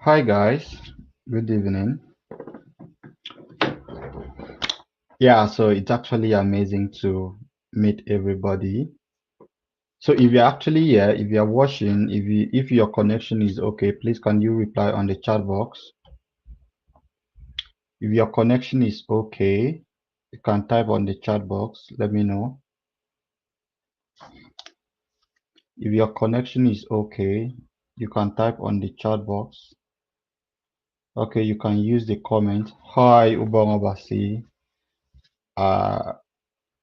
Hi guys, good evening. Yeah, so it's actually amazing to meet everybody. So if you're actually here, if you're watching, if your connection is okay, please can you reply on the chat box? If your connection is okay, you can type on the chat box, let me know. If your connection is okay, you can type on the chat box. Okay, you can use the comment. Hi, Ubangabasi. Uh,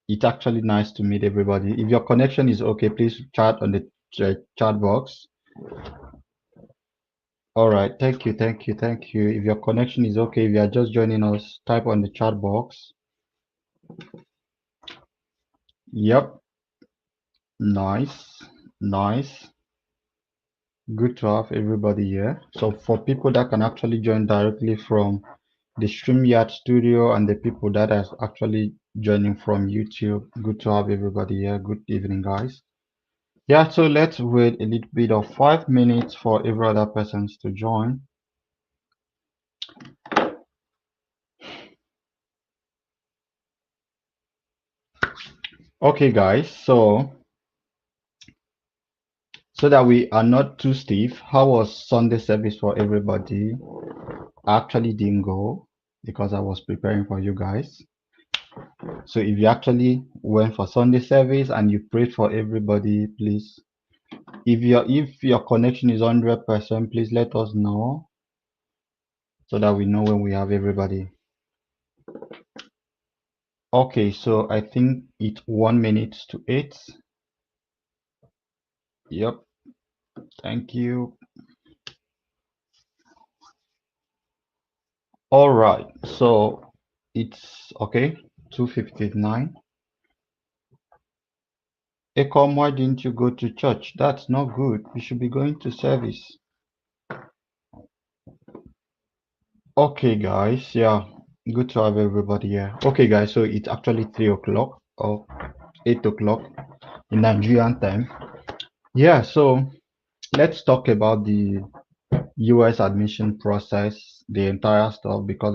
It's actually nice to meet everybody. If your connection is okay, please chat on the chat box. All right, thank you, thank you, thank you. If your connection is okay, if you are just joining us, type on the chat box. Yep, nice, nice. Good to have everybody here. So for people that can actually join directly from the StreamYard studio and the people that are actually joining from YouTube, good to have everybody here. Good evening, guys. Yeah, so let's wait a little bit of 5 minutes for every other persons to join. Okay, guys, so that we are not too stiff, how was Sunday service for everybody? I actually didn't go because I was preparing for you guys. So if you actually went for Sunday service and you prayed for everybody, please, if your connection is 100%, please let us know so that we know when we have everybody. Okay, so I think it's 1 minute to 8. Yep, thank you. All right, so it's okay, 2:59. Ekom, why didn't you go to church? That's not good. You should be going to service. Okay, guys, yeah, good to have everybody here. Okay, guys, so it's actually 3 o'clock or 8 o'clock in Nigerian time. Yeah, so let's talk about the US admission process, the entire stuff, because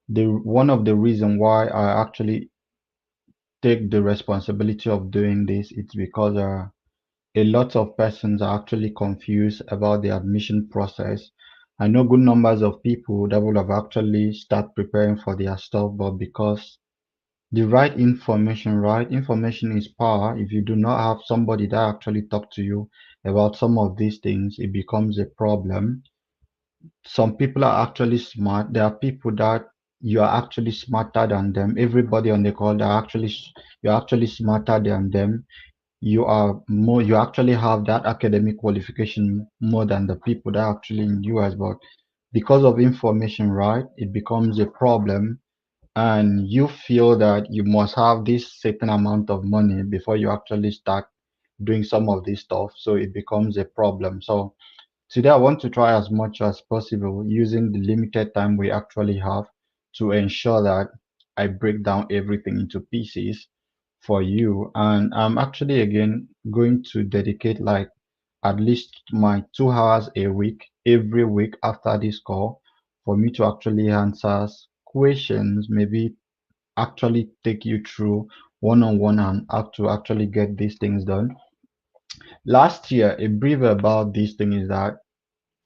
the one of the reason why I actually take the responsibility of doing this, it's because a lot of persons are actually confused about the admission process. I know good numbers of people that will have actually start preparing for their stuff, but because the right information is power. If you do not have somebody that actually talk to you about some of these things, it becomes a problem. Some people are actually smart. There are people that you are actually smarter than them. Everybody on the call, you're actually smarter than them. You actually have that academic qualification more than the people that are actually in US, but because of information, right, it becomes a problem, and you feel that you must have this certain amount of money before you actually start doing some of this stuff, so it becomes a problem. So today I want to try as much as possible using the limited time we actually have to ensure that I break down everything into pieces for you. And I'm actually again going to dedicate like at least my 2 hours a week, every week after this call, for me to actually answer questions, maybe actually take you through one-on-one and how to actually get these things done. Last year, a brief about this thing is that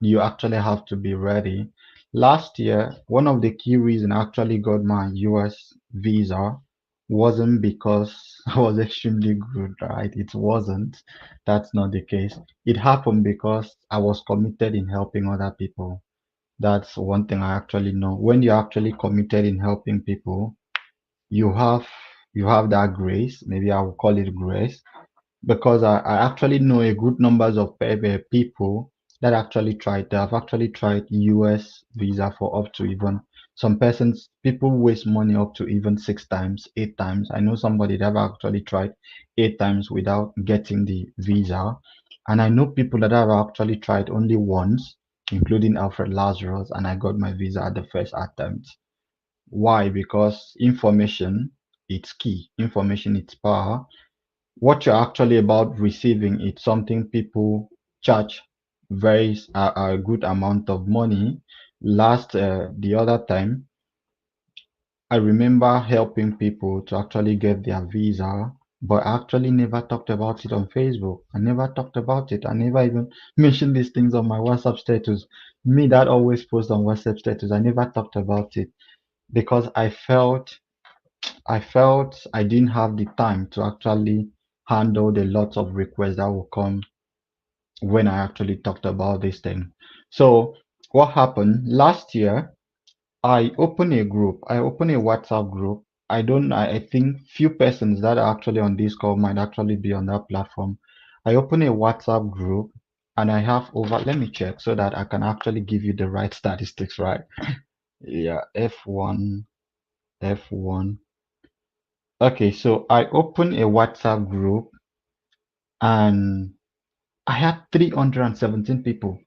you actually have to be ready. Last year, one of the key reasons I actually got my US visa wasn't because I was extremely good, right? It wasn't. That's not the case. It happened because I was committed in helping other people. That's one thing I actually know. When you're actually committed in helping people, you have you have that grace. Maybe I will call it grace because I actually know a good numbers of people that actually tried. They have actually tried US visa for up to even some persons. People waste money up to even 6 times, 8 times. I know somebody that have actually tried 8 times without getting the visa, and I know people that have actually tried only once, including Alfred Lazarus, and I got my visa at the first attempt. Why? Because information, it's key. Information, it's power. What you're actually about receiving, it's something people charge. a good amount of money. The other time, I remember helping people to actually get their visa, but I actually never talked about it on Facebook. I never talked about it. I never even mentioned these things on my WhatsApp status. Me that always post on WhatsApp status, I never talked about it because I felt I didn't have the time to actually handle the lots of requests that will come when I actually talked about this thing. So what happened last year? I open a group. I open a WhatsApp group. I think few persons that are actually on this call might actually be on that platform. I open a WhatsApp group and I have let me check so that I can actually give you the right statistics, right? Yeah, F1, F1. Okay, so I open a WhatsApp group and I had 317 people.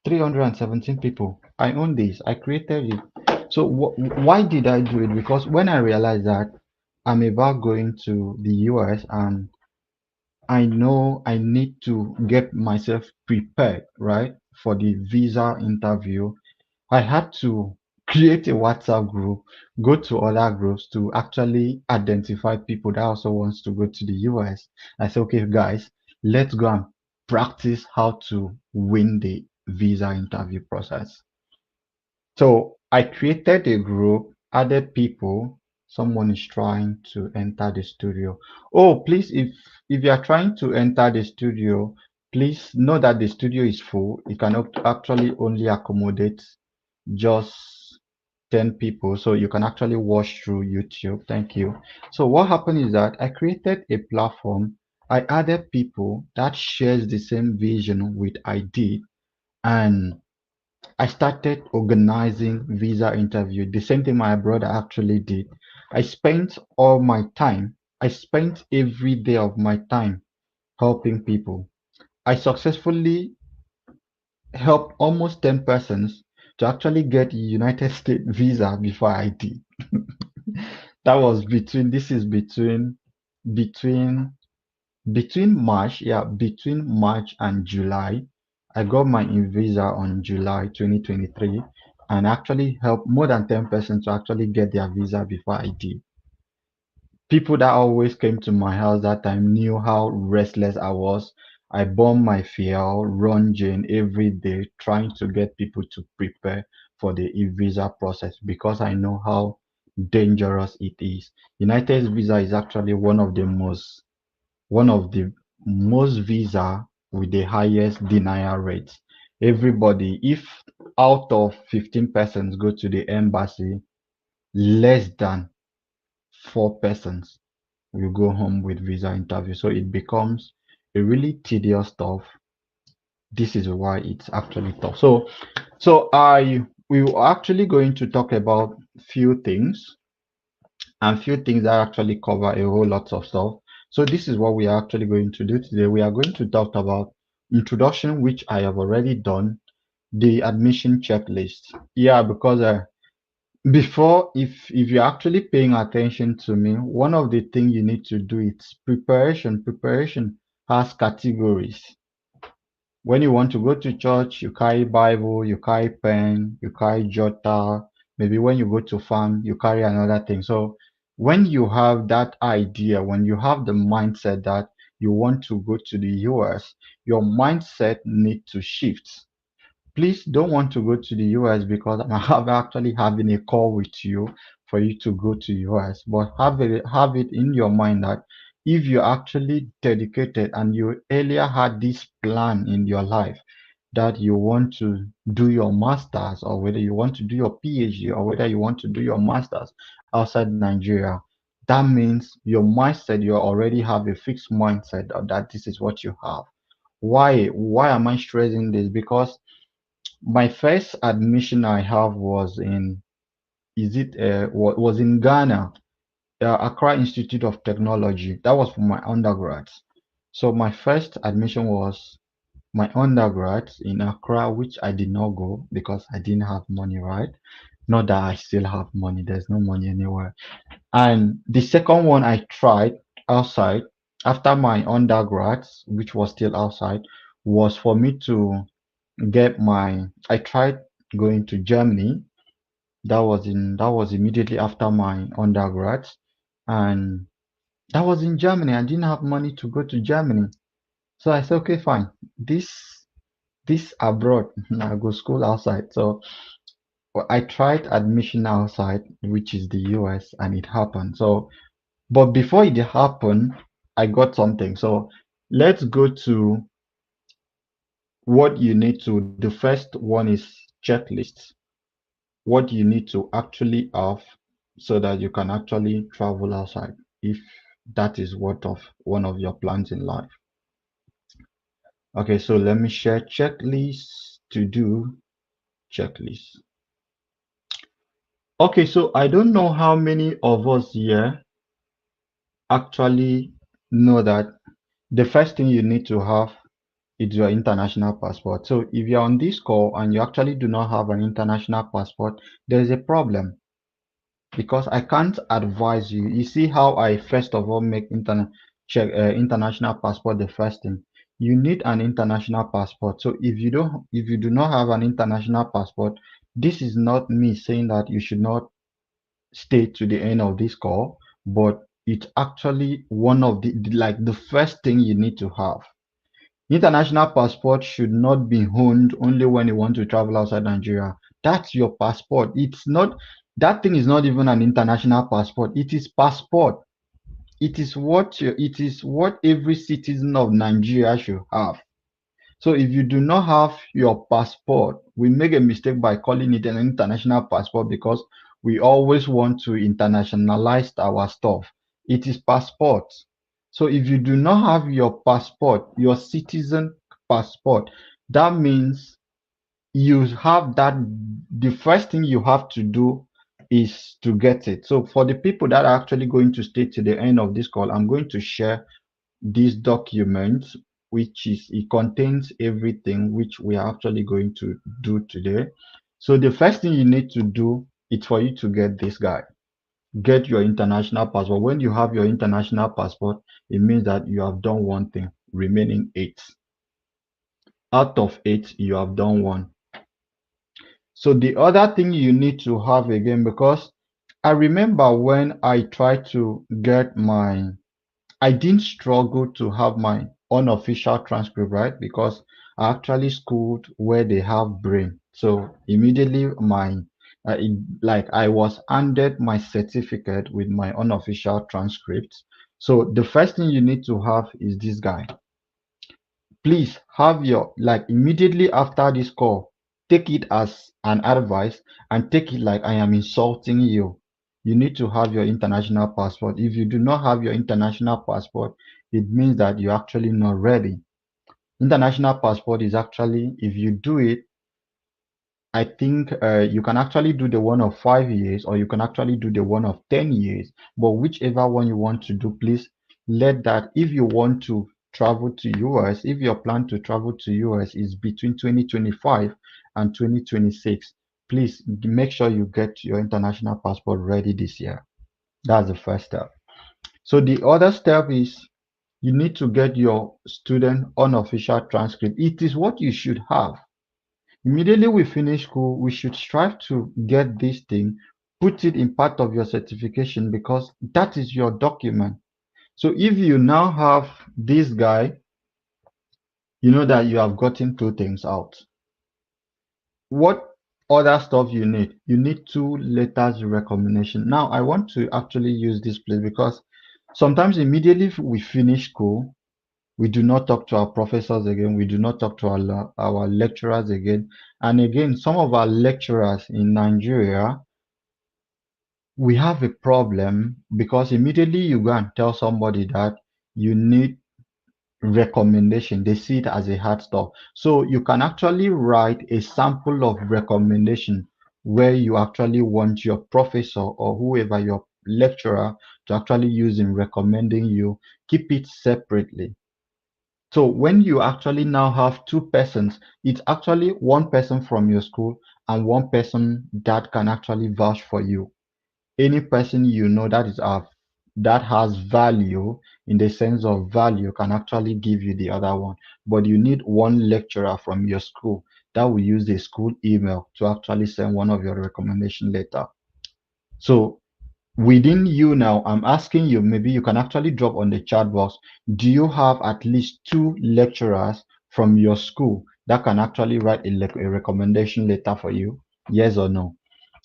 317 people. I own this. I created it. So why did I do it? Because when I realized that I'm about going to the US and I know I need to get myself prepared, right, for the visa interview, I had to create a WhatsApp group, go to other groups to actually identify people that also wants to go to the US. I said, okay, guys, let's go and practice how to win the visa interview process. So I created a group, added people. Someone is trying to enter the studio. Oh, please, if you are trying to enter the studio, please know that the studio is full. It can actually only accommodate just 10 people. So you can actually watch through YouTube. Thank you. So what happened is that I created a platform. I added people that shares the same vision with I did, and I started organizing visa interview. The same thing my brother actually did. I spent all my time. I spent every day of my time helping people. I successfully helped almost 10 persons to actually get a United States visa before I did. That was this is between between March, yeah, between March and July. I got my visa on July 2023 and actually helped more than 10 persons to actually get their visa before I did. People that always came to my house that time knew how restless I was. I burned my fuel, run Jane every day, trying to get people to prepare for the e-visa process because I know how dangerous it is. United visa is actually one of the most visa with the highest denial rates. Everybody, if out of 15 persons go to the embassy, less than 4 persons will go home with visa interview. So it becomes a really tedious stuff. This is why it's actually tough. So we were actually going to talk about few things and few things that actually cover a whole lot of stuff. So this is what we are actually going to do today. We are going to talk about introduction, which I have already done, the admission checklist. Yeah, because before, if you're actually paying attention to me, one of the things you need to do is preparation. Preparation has categories. When you want to go to church, you carry Bible, you carry pen, you carry jotter. Maybe when you go to farm, you carry another thing. So when you have that idea, when you have the mindset that you want to go to the US, your mindset need to shift. Please don't want to go to the US because I'm actually having a call with you for you to go to US. But have it in your mind that if you're actually dedicated and you earlier had this plan in your life that you want to do your masters or whether you want to do your PhD or whether you want to do your masters outside Nigeria, that means your mindset, you already have a fixed mindset of that this is what you have. Why am I stressing this? Because my first admission I have was in was in Ghana, Accra Institute of Technology. That was for my undergrad. So my first admission was my undergrad in Accra, which I did not go because I didn't have money, right? Not that I still have money. There's no money anywhere. And the second one I tried outside. after my undergrads, which was still outside, was for me to get my. I tried going to Germany. That was immediately after my undergrads, and that was in Germany. I didn't have money to go to Germany, so I said, okay, fine. This abroad, I go school outside. So I tried admission outside, which is the US, and it happened. So, but before it happened, I got something. So let's go to what you need to. The first one is checklists. What you need to actually have so that you can actually travel outside if that is one of your plans in life. Okay, so let me share checklists to do checklists. Okay, so I don't know how many of us here actually know that the first thing you need to have is your international passport. So if you're on this call and you actually do not have an international passport, there's a problem because I can't advise you. You see how I first of all make international passport the first thing. You need an international passport. So if you do not have an international passport, this is not me saying that you should not stay to the end of this call, but it's actually one of like the first thing you need to have. International passport should not be owned only when you want to travel outside Nigeria. That's your passport. It's not, that thing is not even an international passport. It is passport. It is what every citizen of Nigeria should have. So if you do not have your passport, we make a mistake by calling it an international passport because we always want to internationalize our stuff. It is passport. So if you do not have your passport, your citizen passport, that means you have that. The first thing you have to do is to get it. So for the people that are actually going to stay to the end of this call, I'm going to share this document, which is it contains everything which we are actually going to do today. So the first thing you need to do is for you to get this guy. Get your international passport. When you have your international passport, it means that you have done one thing, remaining eight. Out of eight, you have done one. So the other thing you need to have again, because I remember when I tried to get my I didn't struggle to have my unofficial transcript, right? Because I actually schooled where they have brain. So immediately like I was handed my certificate with my unofficial transcript. So the first thing you need to have is this guy. Please have your, like immediately after this call, take it as an advice and take it like I am insulting you. You need to have your international passport. If you do not have your international passport, it means that you're actually not ready. International passport is actually, if you do it, I think you can actually do the one of 5 years or you can actually do the one of 10 years. But whichever one you want to do, please let that, if you want to travel to US, if your plan to travel to US is between 2025 and 2026, please make sure you get your international passport ready this year. That's the first step. So the other step is you need to get your student unofficial transcript. It is what you should have. Immediately we finish school, we should strive to get this thing, put it in part of your certification because that is your document. So if you now have this guy, you know that you have gotten two things out. What other stuff you need? You need two letters of recommendation. Now I want to actually use this place because sometimes immediately we finish school, we do not talk to our professors again. We do not talk to our lecturers again. And again, some of our lecturers in Nigeria, we have a problem because immediately you go and tell somebody that you need recommendation, they see it as a hard stop. So you can actually write a sample of recommendation where you actually want your professor or whoever your lecturer to actually use in recommending you. Keep it separately. So when you actually now have two persons, it's actually one person from your school and one person that can actually vouch for you. Any person you know that is that has value in the sense of value can actually give you the other one. But you need one lecturer from your school that will use the school email to actually send one of your recommendation letter. So within you now, I'm asking you, maybe you can actually drop on the chat box. Do you have at least two lecturers from your school that can actually write a recommendation letter for you? Yes or no?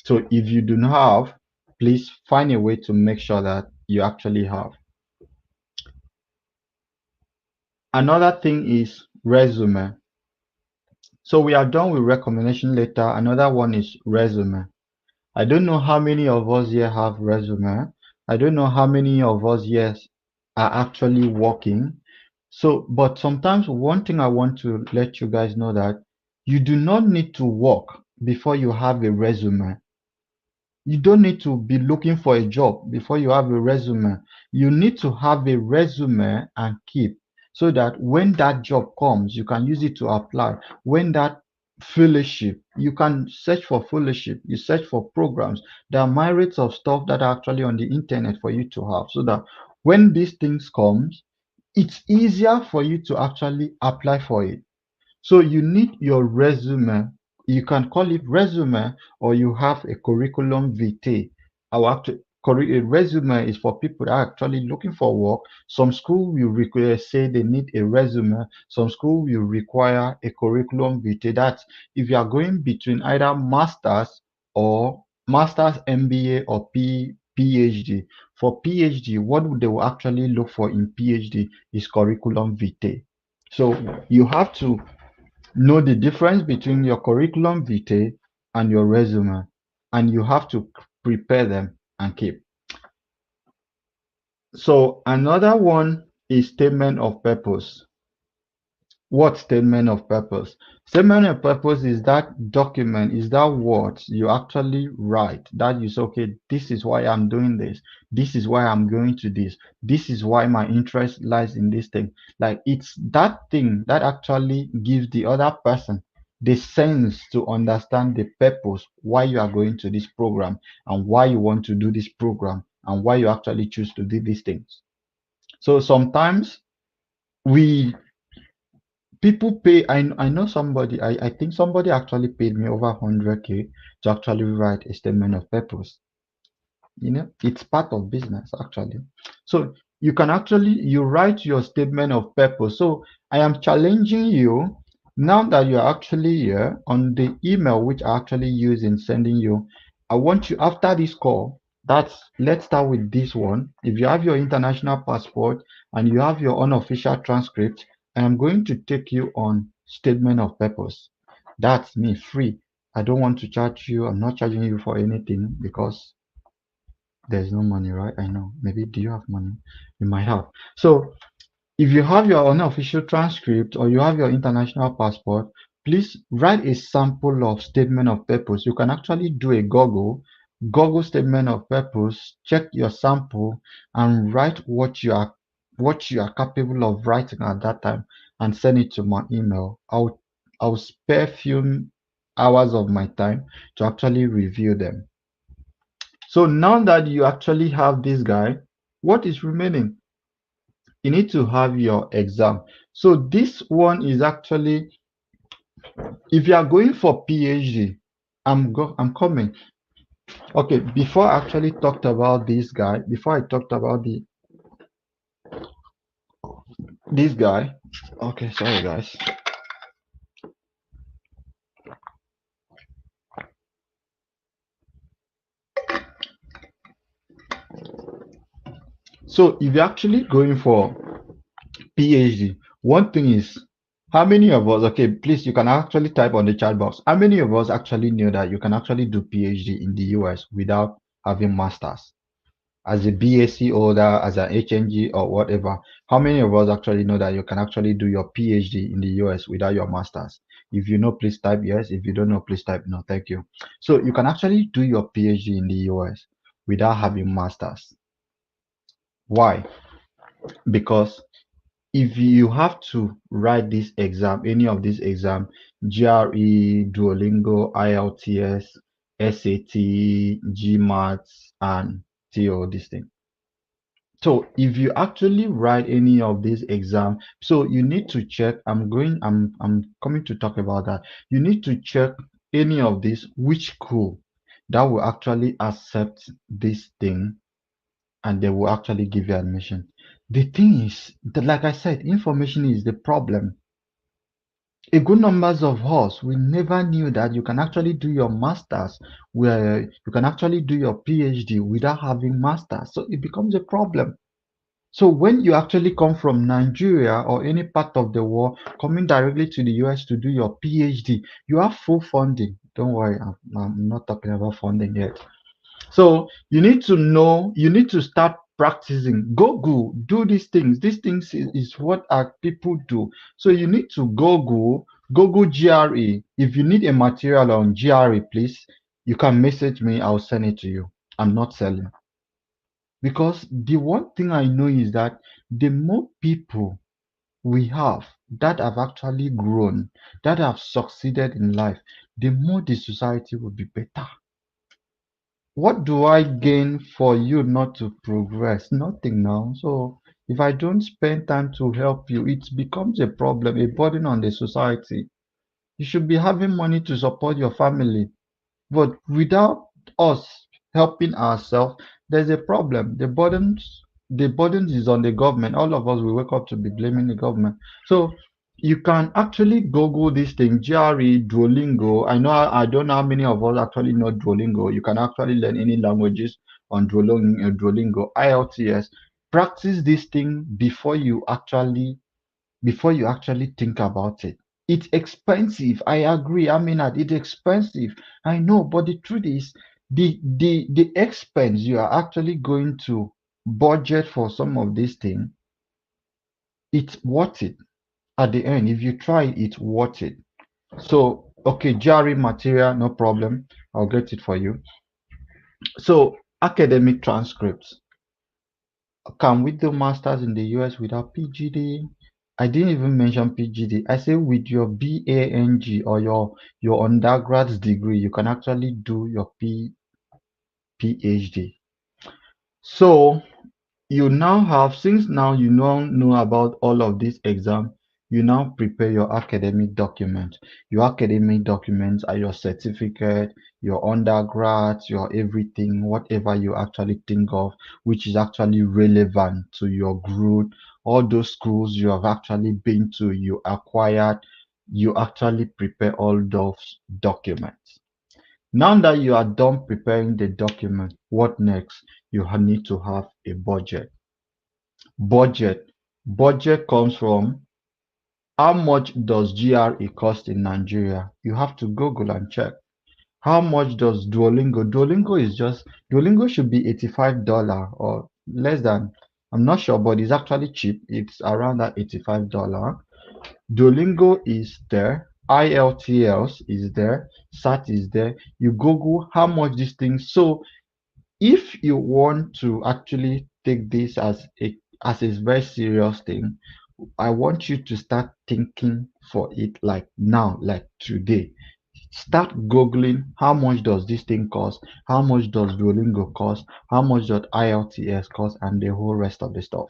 So if you do not have, please find a way to make sure that you actually have. Another thing is resume. So we are done with recommendation letter. Another one is resume. I don't know how many of us here have resume. I don't know how many of us here are actually working. So, but sometimes one thing I want to let you guys know that you do not need to work before you have a resume. You don't need to be looking for a job before you have a resume. You need to have a resume and keep so that when that job comes, you can use it to apply. When that fellowship, you can search for fellowship, you search for programs. There are myriads of stuff that are actually on the internet for you to have so that when these things comes, it's easier for you to actually apply for it. So you need your resume. You can call it resume or you have a curriculum vitae. Our a resume is for people that are actually looking for work. Some school will require, say they need a resume. Some school will require a curriculum vitae. That's if you are going between either masters, MBA or PhD. For PhD, what they will actually look for in PhD is curriculum vitae. So you have to know the difference between your curriculum vitae and your resume, and you have to prepare them and keep. So another one is statement of purpose. What statement of purpose? Statement of purpose is that document, is that what you actually write, that you say, okay, this is why I'm doing this. This is why I'm going to this. This is why my interest lies in this thing. Like it's that thing that actually gives the other person the sense to understand the purpose, why you are going to this program and why you want to do this program and why you actually choose to do these things. So sometimes we people pay. I know somebody. I think somebody actually paid me over 100K to actually write a statement of purpose. You know, it's part of business actually. So you can actually you write your statement of purpose. So I am challenging you now that you're actually here on the email which I actually use in sending you. I want you after this call. That's let's start with this one. If you have your international passport and you have your unofficial transcript, I am going to take you on statement of purpose. That's me free. I don't want to charge you. I'm not charging you for anything because there's no money, right? I know. Maybe do you have money? You might have. So if you have your unofficial transcript or you have your international passport, please write a sample of statement of purpose. You can actually do a Google statement of purpose, check your sample and write what you are capable of writing at that time and send it to my email. I'll spare few hours of my time to actually review them. So now that you actually have this guy, what is remaining? You need to have your exam. So this one is actually, if you are going for PhD, I'm coming. Okay, before I actually talked about this guy, before I talked about this guy. Okay, sorry guys. So if you're actually going for PhD, one thing is how many of us, okay, please, you can actually type on the chat box. How many of us actually knew that you can actually do PhD in the US without having masters? As a BSc holder, as an HNG or whatever, how many of us actually know that you can actually do your PhD in the US without your masters? If you know, please type yes. If you don't know, please type no. Thank you. So you can actually do your PhD in the US without having masters. Why? Because if you have to write this exam, any of these exam, GRE, Duolingo, IELTS, SAT, GMAT, and TO, this thing, So if you actually write any of these exams, so you need to check. I'm coming to talk about that. You need to check any of this, which school that will actually accept this thing and they will actually give you admission. The thing is that, like I said, information is the problem. A good numbers of us, we never knew that you can actually do your masters, where you can actually do your PhD without having masters. So it becomes a problem. So when you actually come from Nigeria or any part of the world, coming directly to the US to do your PhD, you have full funding. Don't worry, I'm not talking about funding yet. So you need to know, you need to start practicing. Google, do these things. These things is what our people do. So you need to Google GRE. If you need a material on GRE, please, you can message me. I'll send it to you. I'm not selling. Because the one thing I know is that the more people we have that have actually grown, that have succeeded in life, the more the society will be better. What do I gain for you not to progress? Nothing now. So if I don't spend time to help you, it becomes a problem, a burden on the society. You should be having money to support your family. But without us helping ourselves, there's a problem. The burden is on the government. All of us will wake up to be blaming the government. So you can actually Google this thing, GRE, Duolingo. I don't know how many of us actually know Duolingo. You can actually learn any languages on Duolingo, IELTS. Practice this thing before you actually think about it. It's expensive. I agree. I mean that it's expensive. I know, but the truth is, the expense you are actually going to budget for some of these things, it's worth it. At the end, if you try, it's worth it. So, okay, GRE material, no problem. I'll get it for you. So, academic transcripts. Can we do masters in the US without PGD? I didn't even mention PGD. I say with your BANG or your undergraduate degree, you can actually do your PhD. So you now have, since now you know about all of these exams, you now prepare your academic document. Your academic documents are your certificate, your undergrad, your everything, whatever you actually think of, which is actually relevant to your group, all those schools you have actually been to, you acquired, you actually prepare all those documents. Now that you are done preparing the document, what next? You need to have a budget. Budget. Budget comes from how much does GRE cost in Nigeria? You have to Google and check. How much does Duolingo? Duolingo should be $85 or less than. I'm not sure, but it's actually cheap. It's around that $85. Duolingo is there. IELTS is there. SAT is there. You Google how much these things. So if you want to actually take this as a very serious thing, I want you to start thinking for it like now, like today. Start Googling how much does this thing cost, how much does Duolingo cost, how much does IELTS cost, and the whole rest of the stuff.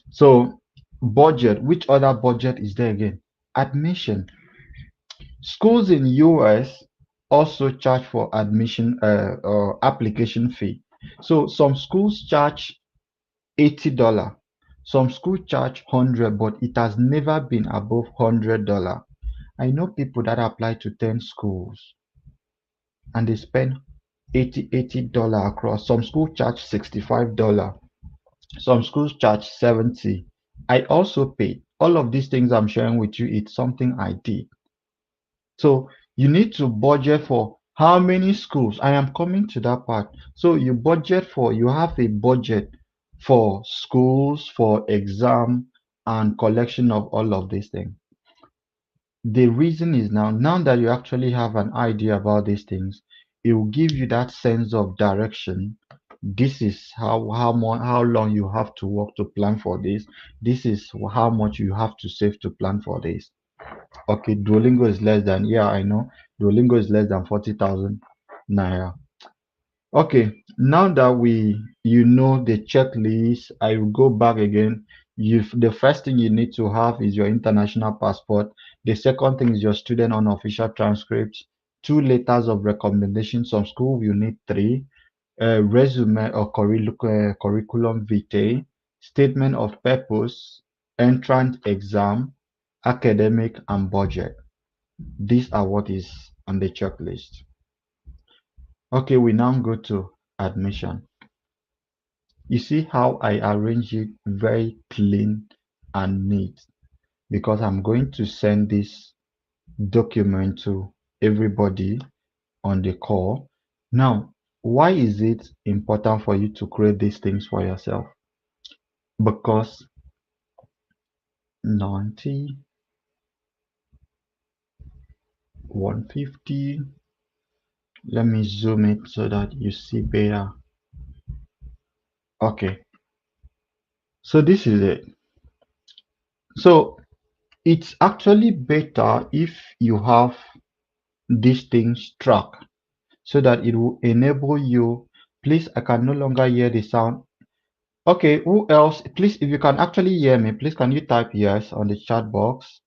So, budget, which other budget is there again? Admission. Schools in US also charge for admission or application fee. So some schools charge $80. Some schools charge 100, but it has never been above $100. I know people that apply to 10 schools and they spend $80 across. Some schools charge $65. Some schools charge 70. I also paid. All of these things I'm sharing with you, it's something I did. So you need to budget for how many schools. I am coming to that part. So you have a budget for schools, for exam and collection of all of these things. The reason is now that you actually have an idea about these things, it will give you that sense of direction. This is how long you have to work to plan for this. This is how much you have to save to plan for this. Okay, Duolingo is less than, yeah, I know. Duolingo is less than 40,000 naira. Okay, now that you know the checklist, I will go back again. The first thing you need to have is your international passport. The second thing is your student unofficial transcripts, two letters of recommendation. Some school you need three, resume or curriculum vitae, statement of purpose, entrance exam, academic, and budget. These are what is on the checklist. Okay, we now go to admission. You see how I arrange it very clean and neat because I'm going to send this document to everybody on the call. Now, why is it important for you to create these things for yourself? Because 90, 150, let me zoom it so that you see better. Okay, so this is it. So it's actually better if you have these things tracked so that it will enable you. Please, I can no longer hear the sound. Okay, who else? Please, if you can actually hear me, please can you type yes on the chat box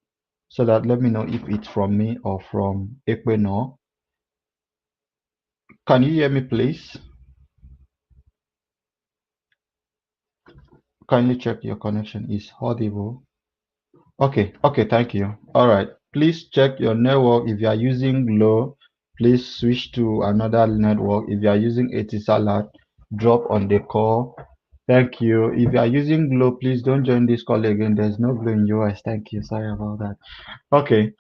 so that let me know if it's from me or from Equino. Can you hear me, please? Kindly check your connection is audible. Okay, thank you. All right, please check your network. If you are using Glo, please switch to another network. If you are using Etisalat, drop on the call. Thank you. If you are using Glo, please don't join this call again. There's no Glo in US. Thank you. Sorry about that. Okay,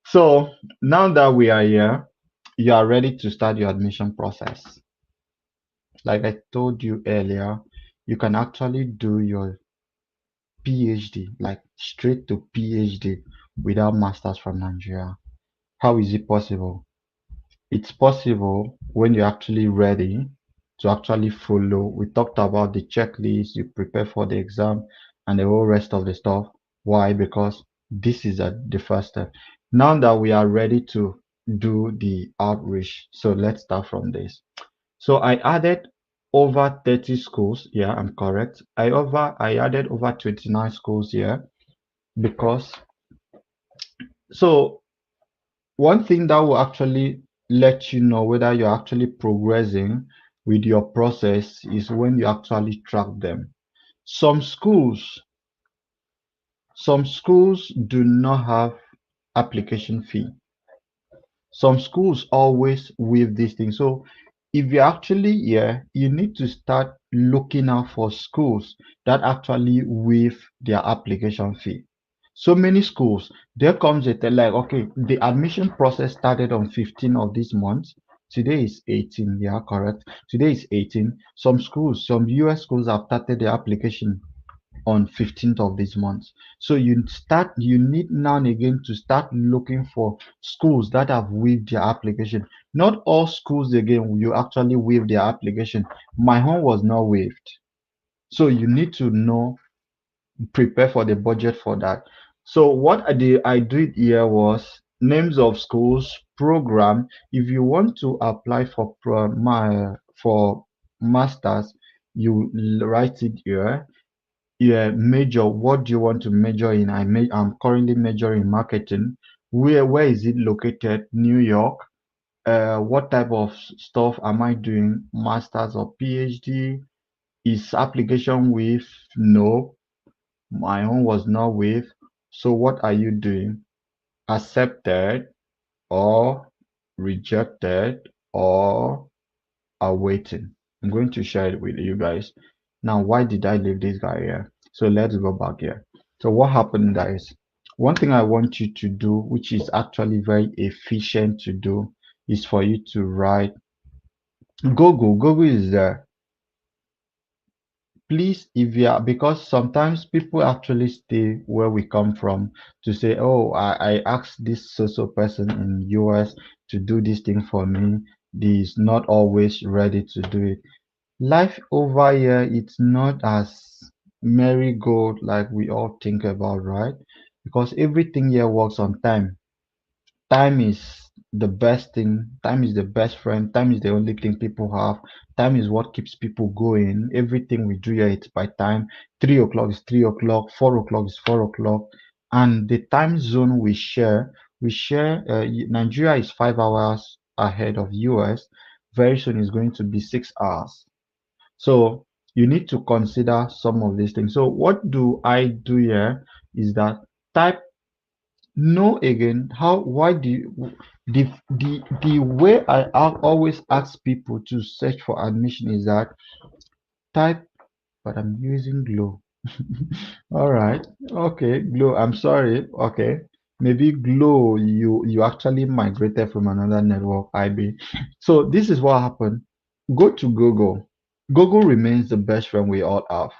so now that we are here, you are ready to start your admission process. Like I told you earlier, you can actually do your PhD, like straight to PhD without masters from Nigeria. How is it possible? It's possible when you're actually ready to actually follow. We talked about the checklist, you prepare for the exam, and the whole rest of the stuff. Why? Because this is the first step. Now that we are ready to do the outreach, so let's start from this. So I added over 30 schools. Yeah, I'm correct. I added over 29 schools here because so one thing that will actually let you know whether you're actually progressing with your process is when you actually track them. Some schools, some schools do not have application fee. Some schools always waive these things. So if you're actually here, you need to start looking out for schools that actually waive their application fee. So many schools, there comes a tell like, okay, the admission process started on 15 of this month. Today is 18. Yeah, correct. Today is 18. Some schools, some US schools have started their application on 15th of this month. So you need now and again to start looking for schools that have waived their application. Not all schools again will you actually waive their application. My own was not waived. So you need to know, prepare for the budget for that. So what I did here was names of schools, program. If you want to apply for for masters, you write it here. Yeah, major. What do you want to major in? I'm currently majoring in marketing. Where is it located? New York. What type of stuff am I doing? Masters or PhD? Is application with? No, my own was not with. So what are you doing? Accepted or rejected or awaiting. I'm going to share it with you guys. Now, why did I leave this guy here? So let's go back here. So what happened, guys? One thing I want you to do, which is actually very efficient to do, is for you to write Google. Google is there. Please, if you are, because sometimes people actually stay where we come from to say, oh, I asked this social person in US to do this thing for me. He's not always ready to do it. Life over here, it's not as merry-go-round like we all think about, right? Because everything here works on time. Time is the best thing. Time is the best friend. Time is the only thing people have. Time is what keeps people going. Everything we do here, it's by time. 3 o'clock is 3 o'clock. 4 o'clock is 4 o'clock. And the time zone we share. Nigeria is 5 hours ahead of US. Very soon is going to be 6 hours. So you need to consider some of these things. So what do I do here is that type no again. How why do you the way always ask people to search for admission is that type, but I'm using Glow. All right. Okay, Glow. I'm sorry. Okay. Maybe Glow, you actually migrated from another network, IB. So this is what happened. Go to Google. Google remains the best friend we all have.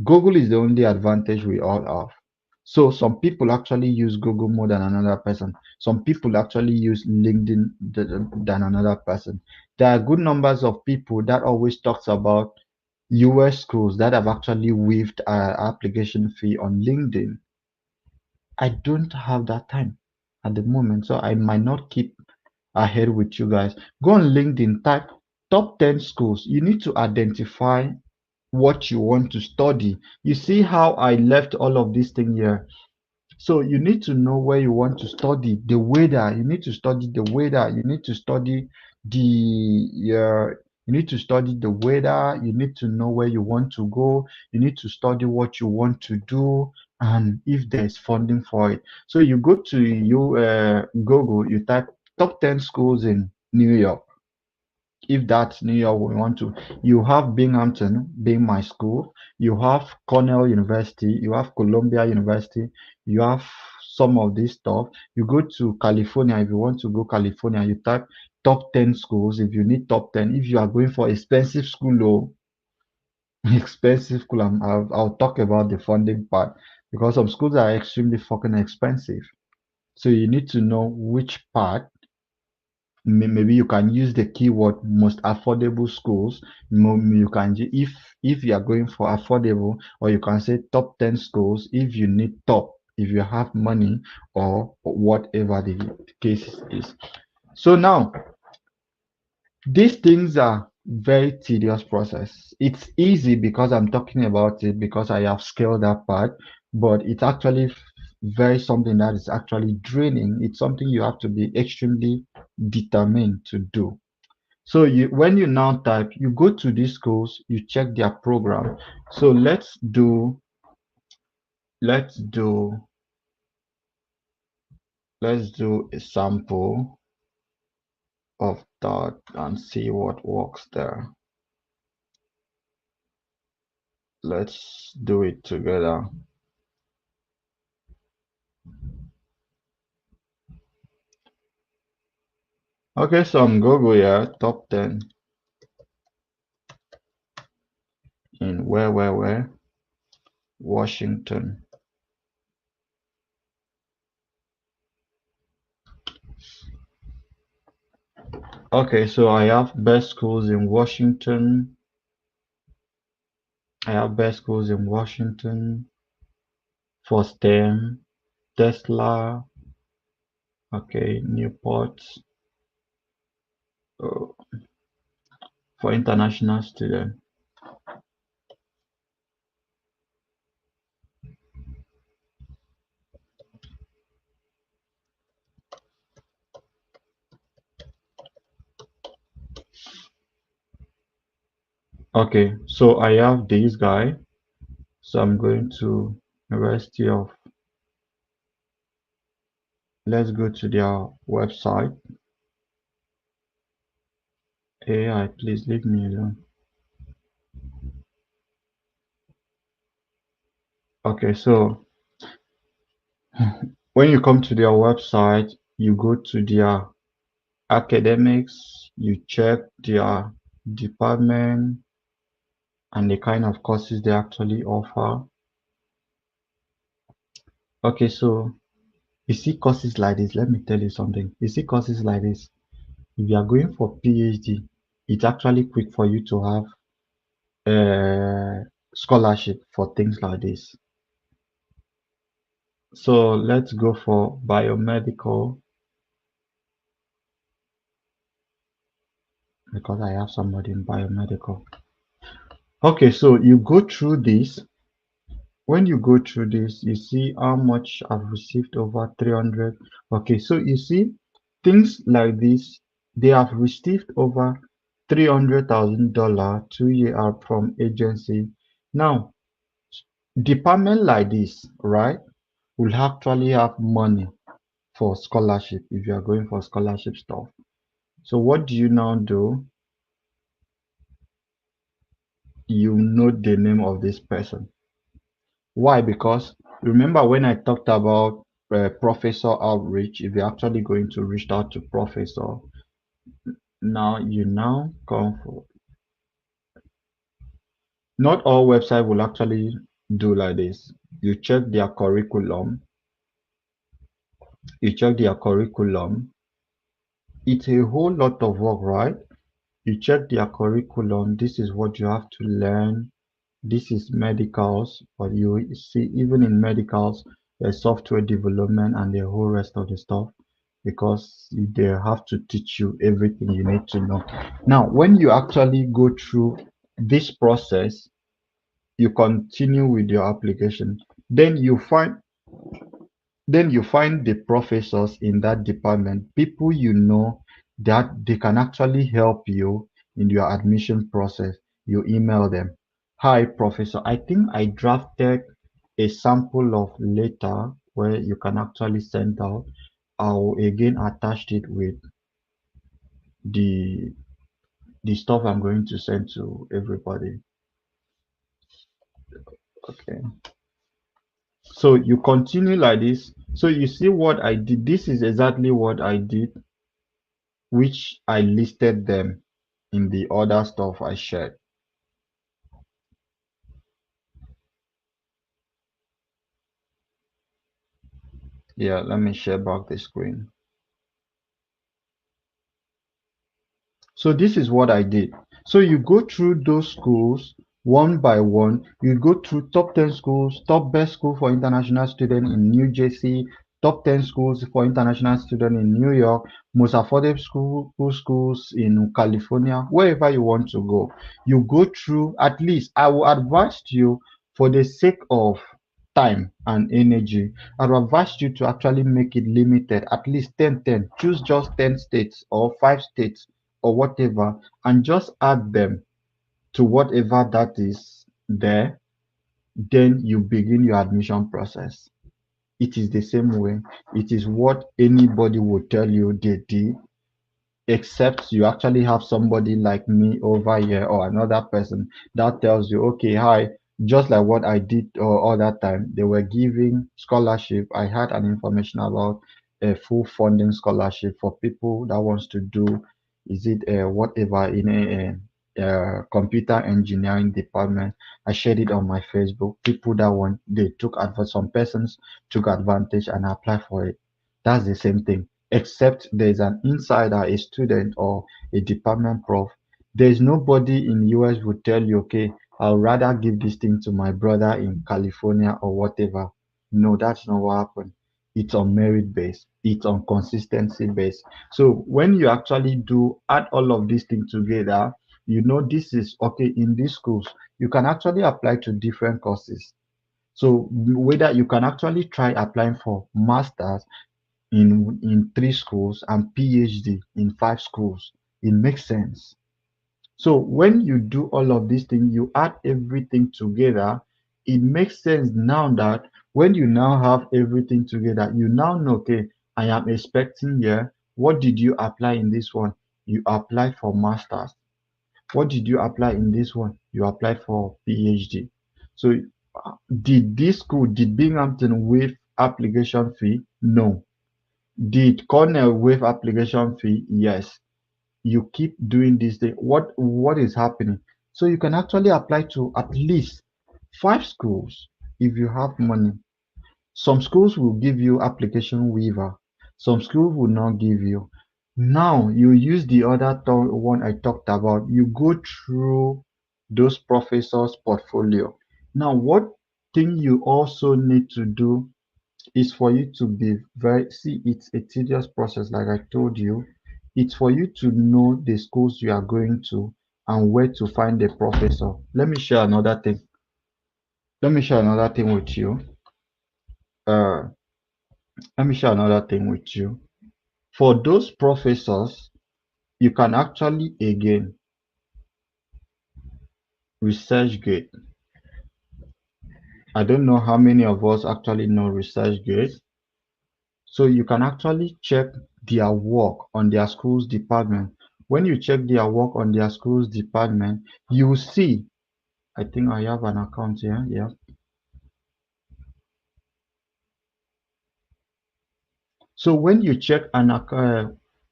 Google is the only advantage we all have. So some people actually use Google more than another person. Some people actually use LinkedIn than another person. There are good numbers of people that always talks about US schools that have actually waived application fee on LinkedIn. I don't have that time at the moment, so I might not keep ahead with you guys. Go on LinkedIn, type top 10 schools. You need to identify what you want to study. You see how I left all of this thing here. So you need to know where you want to study, the weather. You need to study the weather. You need to study you need to study the weather. You need to know where you want to go. You need to study what you want to do and if there's funding for it. So you go to Google, you type top 10 schools in New York. If that's New York we want to, you have Binghamton being my school, you have Cornell University, you have Columbia University, you have some of this stuff. You go to California, if you want to go California, you type top 10 schools if you need top 10. If you are going for expensive school or expensive school, I'll talk about the funding part because some schools are extremely fucking expensive. So you need to know which part. Maybe you can use the keyword most affordable schools. You can if you are going for affordable, or you can say top 10 schools if you need top, if you have money or whatever the case is. So now these things are very tedious process. It's easy because I'm talking about it because I have scaled that part, but it's actually very something that is actually draining. It's something you have to be extremely determined to do. So when you now type, you go to these schools, you check their program. So let's do let's do a sample of that and see what works there. Let's do it together. Okay, so on Google here, top 10 in where? Washington. Okay, so I have best schools in Washington. I have best schools in Washington for STEM, Tesla, okay, Newport, uh, for international students. Okay, so I have this guy. So I'm going to University of, let's go to their website. AI, please leave me alone. Okay, so when you come to their website, you go to their academics, you check their department and the kind of courses they actually offer. Okay, so you see courses like this, let me tell you something. You see courses like this, if you are going for PhD, it's actually quick for you to have a scholarship for things like this. So let's go for biomedical. because I have somebody in biomedical. Okay, so you go through this. When you go through this, you see how much I've received over 300. Okay, so you see things like this, they have received over $300,000 2 year from agency. Now, department like this, right, will actually have money for scholarship if you are going for scholarship stuff. So what do you now do? You know the name of this person. Why? Because remember when I talked about professor outreach, if you're actually going to reach out to professor, now you now come for, not all website will actually do like this. You check their curriculum, you check their curriculum. It's a whole lot of work, right? You check their curriculum. This is what you have to learn. This is medicals, but you see, even in medicals, there's software development and the whole rest of the stuff because they have to teach you everything you need to know. Now, when you actually go through this process, you continue with your application. Then you find then you find the professors in that department, people you know that they can actually help you in your admission process. You email them. Hi, professor. I think I drafted a sample of letter where you can actually send out. I'll again attach it with the the stuff I'm going to send to everybody. Okay. So you continue like this. So you see what I did. This is exactly what I did, which I listed them in the other stuff I shared. Yeah, let me share back the screen. So this is what I did. So you go through those schools one by one. You go through top 10 schools, top best school for international student in New Jersey, top 10 schools for international student in New York, most affordable schools in California, wherever you want to go. You go through, at least I will advise you, for the sake of time and energy, I would advise you to actually make it limited, at least 10, 10. Choose just 10 states or 5 states or whatever, and just add them to whatever that is there. Then you begin your admission process. It is the same way. It is what anybody would tell you they did, except you actually have somebody like me over here or another person that tells you, okay, hi, just like what I did all that time, they were giving scholarship. I had an information about a full funding scholarship for people that wants to do, is it whatever in a computer engineering department. I shared it on my Facebook. People that want, they took advantage, some persons took advantage and applied for it. That's the same thing, except there's an insider, a student or a department prof. There's nobody in US would tell you, okay, I'll rather give this thing to my brother in California or whatever. No, that's not what happened. It's on merit base. It's on consistency base. So when you actually do add all of these things together, you know this is okay in these schools. You can actually apply to different courses. So whether you can actually try applying for masters in 3 schools and PhD in 5 schools. It makes sense. So when you do all of these things, you add everything together. It makes sense now that when you now have everything together, you now know, okay, I am expecting here. What did you apply in this one? You apply for masters. What did you apply in this one? You apply for PhD. So did this school, did Binghamton waive application fee? No. Did Cornell waive application fee? Yes. You keep doing this thing. What is happening? So you can actually apply to at least 5 schools if you have money. Some schools will give you application waiver. Some schools will not give you. Now you use the other one I talked about. You go through those professors' portfolio. Now, what thing you also need to do, is for you to be very, see, it's a tedious process, like I told you. It's for you to know the schools you are going to and where to find the professor. Let me share another thing. Let me share another thing with you. Uh, Let me share another thing with you. For those professors, you can actually again ResearchGate. I don't know how many of us actually know ResearchGate. So you can actually check their work on their schools department. When you check their work on their schools department, you will see. I think I have an account here. Yeah. So when you check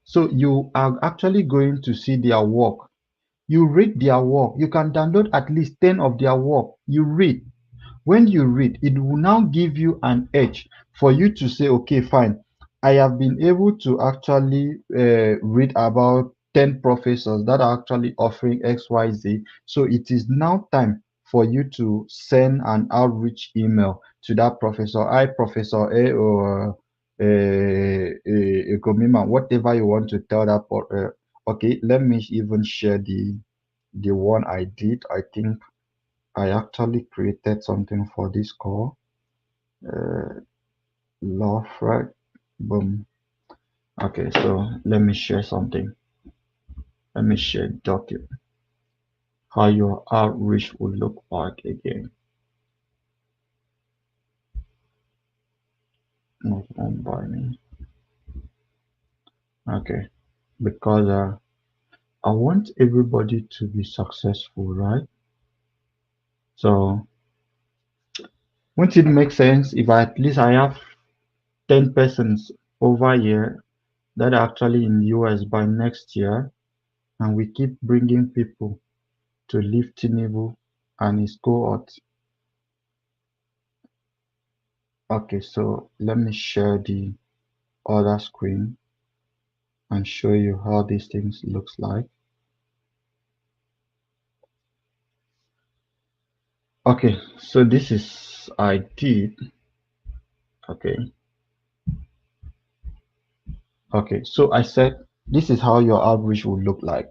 so you are actually going to see their work. You read their work. You can download at least 10 of their work. You read. When you read, it will now give you an edge for you to say, okay, fine. I have been able to actually read about 10 professors that are actually offering XYZ. So it is now time for you to send an outreach email to that professor. I, Professor A, or Gomima, whatever you want to tell that. Okay, let me even share the one I did. I think I actually created something for this call. Uh, Love, right? Boom. Okay, so let me share something. Let me share document. How your outreach will look like again. Not owned by me. Okay, because I want everybody to be successful, right? So, won't it make sense if at least I have 10 persons over here that are actually in the US by next year, and we keep bringing people to leave Tinubu and his cohort. Okay, so let me share the other screen and show you how these things looks like. Okay, so this is I did. Okay, okay. So I said this is how your outreach will look like.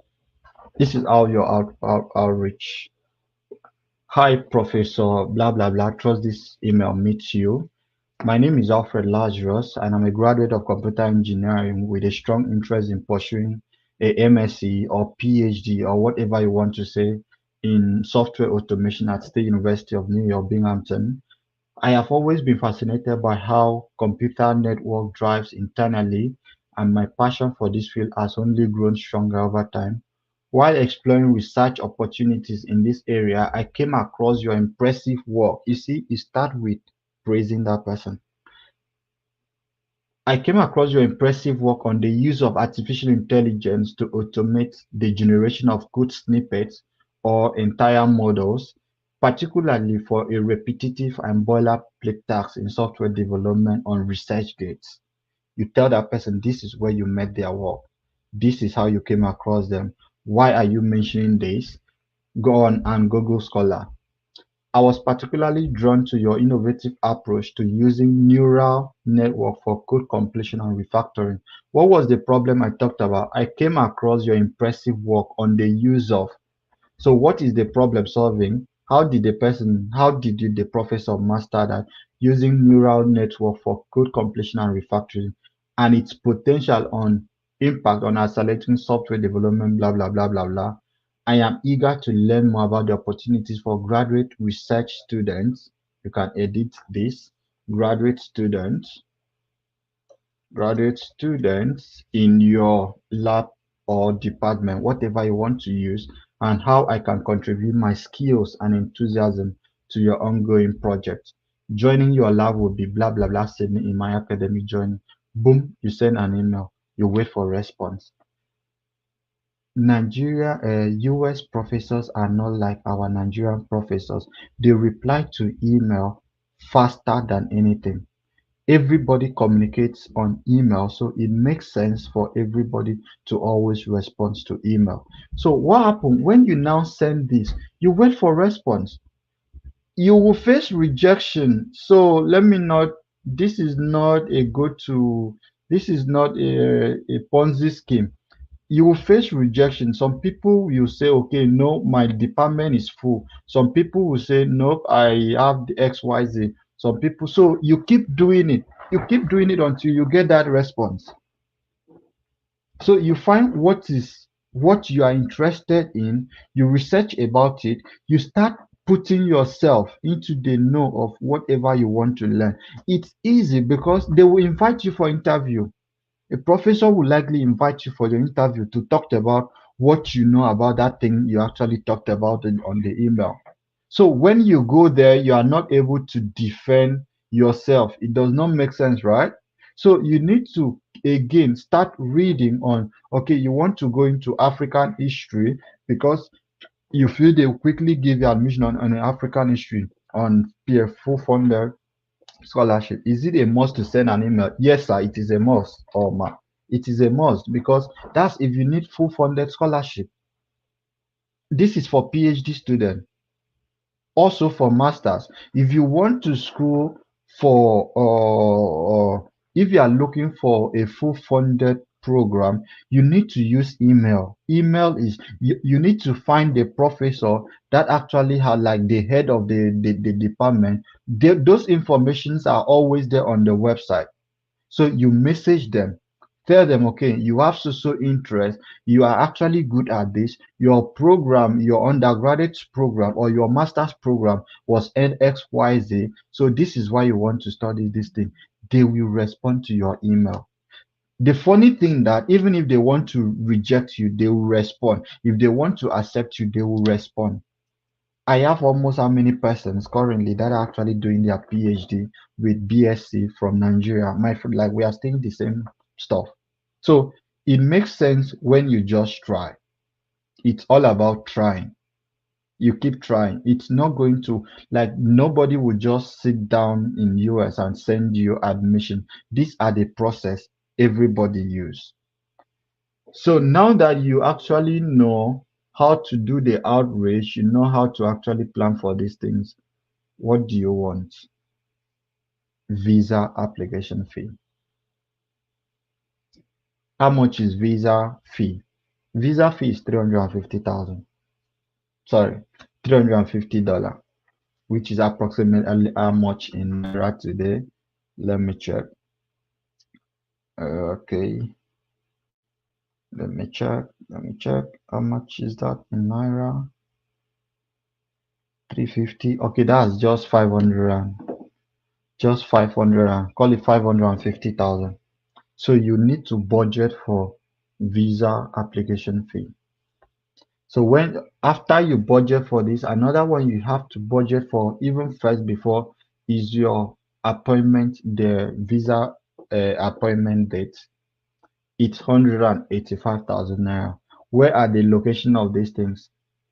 This is how your outreach. Hi, Professor. Blah blah blah. Trust this email meets you. My name is Alfred Lazarus, and I'm a graduate of computer engineering with a strong interest in pursuing a MSc or PhD or whatever you want to say in software automation at State University of New York, Binghamton. I have always been fascinated by how computer network drives internally, and my passion for this field has only grown stronger over time. While exploring research opportunities in this area, I came across your impressive work. You see, you start with praising that person. I came across your impressive work on the use of artificial intelligence to automate the generation of code snippets or entire models, particularly for a repetitive and boilerplate task in software development on ResearchGate. You tell that person this is where you met their work. This is how you came across them. Why are you mentioning this? Go on and Google Scholar. I was particularly drawn to your innovative approach to using neural network for code completion and refactoring. What was the problem I talked about? I came across your impressive work on the use of. So what is the problem solving? How did you, the professor, master that using neural network for code completion and refactoring and its potential on impact on accelerating software development, blah, blah, blah, blah, blah. I am eager to learn more about the opportunities for graduate research students. You can edit this. Graduate students, graduate students in your lab or department, whatever you want to use, and how I can contribute my skills and enthusiasm to your ongoing project. Joining your lab will be blah blah blah Sydney in my academic journey. Boom, you send an email. You wait for response. US professors are not like our Nigerian professors. They reply to email faster than anything. Everybody communicates on email, so it makes sense for everybody to always respond to email. So what happens when you now send this? You wait for response. You will face rejection. So let me not. This is not a go to. This is not a Ponzi scheme. you will face rejection. Some people will say, okay, no, my department is full. Some people will say, nope, I have the XYZ. Some people, so you keep doing it. You keep doing it until you get that response. So you find what you are interested in, you research about it, you start putting yourself into the know of whatever you want to learn. It's easy because they will invite you for interview. A professor will likely invite you for your interview to talk about what you know about that thing you actually talked about on the email. So when you go there, you are not able to defend yourself. It does not make sense, right? So you need to again start reading on, okay, you want to go into African history because you feel they will quickly give you admission on African history on PF full funded scholarship. Is it a must to send an email? Yes, sir, it is a must. Or ma, it is a must because that's if you need full funded scholarship. This is for PhD students. Also for masters, if you want to school for if you are looking for a full funded program, you need to use email. Email is you need to find the professor that actually have like the head of the department. Those informations are always there on the website. So you message them, tell them, okay, you have so interest, you are actually good at this, your program, your undergraduate program or your master's program was NXYZ. So this is why you want to study this thing. They will respond to your email. The funny thing that even if they want to reject you, they will respond. If they want to accept you, they will respond. I have almost how many persons currently that are actually doing their PhD with BSc from Nigeria. My friend, like we are studying the same stuff. So it makes sense when you just try. It's all about trying. You keep trying. It's not going to like nobody will just sit down in US and send you admission. These are the process everybody use. So now that you actually know how to do the outreach, you know how to actually plan for these things. What do you want? Visa application fee. How much is visa fee? Visa fee is 350,000. Sorry, $350, which is approximately how much in Naira today? Let me check. Okay, let me check. Let me check. How much is that in Naira? 350. Okay, that's just 500 and just 500 and call it 550,000. So you need to budget for visa application fee. So when after you budget for this, another one you have to budget for even first before is your appointment, the visa appointment date. It's 185,000 naira. Where are the location of these things?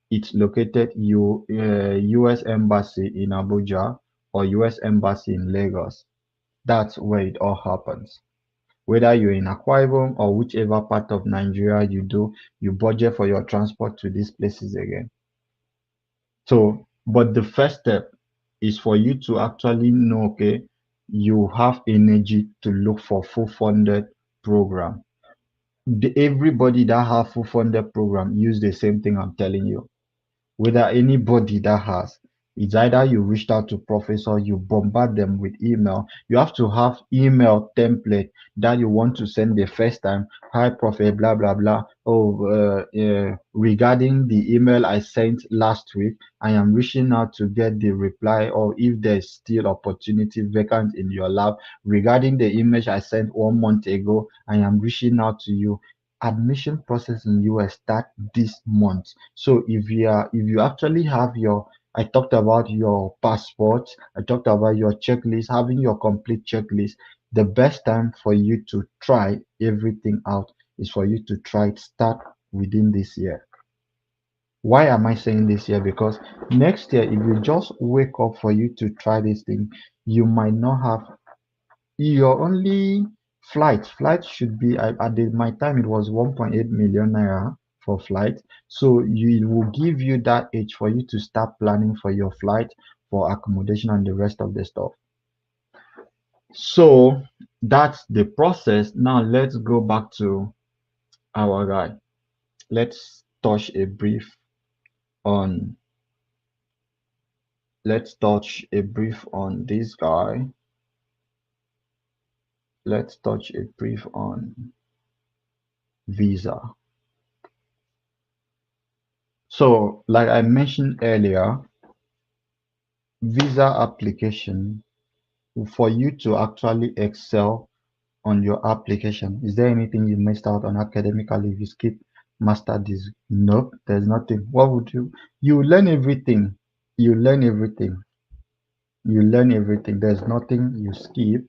It's located US Embassy in Abuja or US Embassy in Lagos. That's where it all happens. Whether you're in Akwa Ibom or whichever part of Nigeria you do, you budget for your transport to these places again. So, but the first step is for you to actually know, okay, you have energy to look for full funded program. Everybody that have full funded program use the same thing I'm telling you. Whether anybody that has, it's either you reached out to professor, you bombard them with email. You have to have email template that you want to send the first time. Hi, Prophet, blah blah blah. Oh, regarding the email I sent last week, I am reaching out to get the reply, or if there's still opportunity vacant in your lab. Regarding the image I sent 1 month ago, I am reaching out to you. Admission process in US start this month. So if you actually have your, I talked about your passport, I talked about your checklist, having your complete checklist. The best time for you to try everything out is for you to try it start within this year. Why am I saying this year? Because next year, if you just wake up for you to try this thing, you might not have your only flight should be my time it was 1.8 million naira for flight. So you it will give you that age for you to start planning for your flight, for accommodation and the rest of the stuff. So that's the process. Now let's go back to our guy. let's touch a brief on this guy. Let's touch a brief on visa. So, like I mentioned earlier, visa application, for you to actually excel on your application, is there anything you missed out on academically if you skip master this? Nope, there's nothing. What would you learn everything. You learn everything. You learn everything. There's nothing you skip.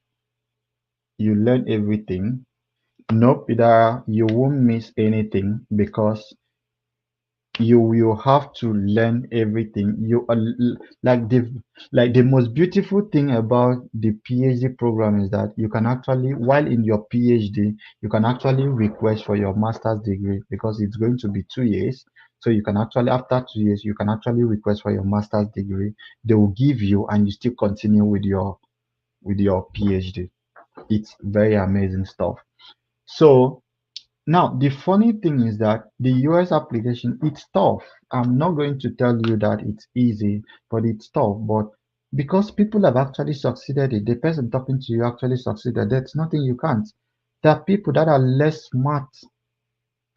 You learn everything. Nope, either you won't miss anything because you will have to learn everything. Like the most beautiful thing about the PhD program is that you can actually, while in your PhD, you can actually request for your master's degree because it's going to be 2 years. So you can actually, after 2 years, you can actually request for your master's degree. They will give you, and you still continue with your PhD. It's very amazing stuff. So now, the funny thing is that the US application, it's tough. I'm not going to tell you that it's easy, but it's tough. But because people have actually succeeded, the person talking to you actually succeeded, there's nothing you can't. There are people that are less smart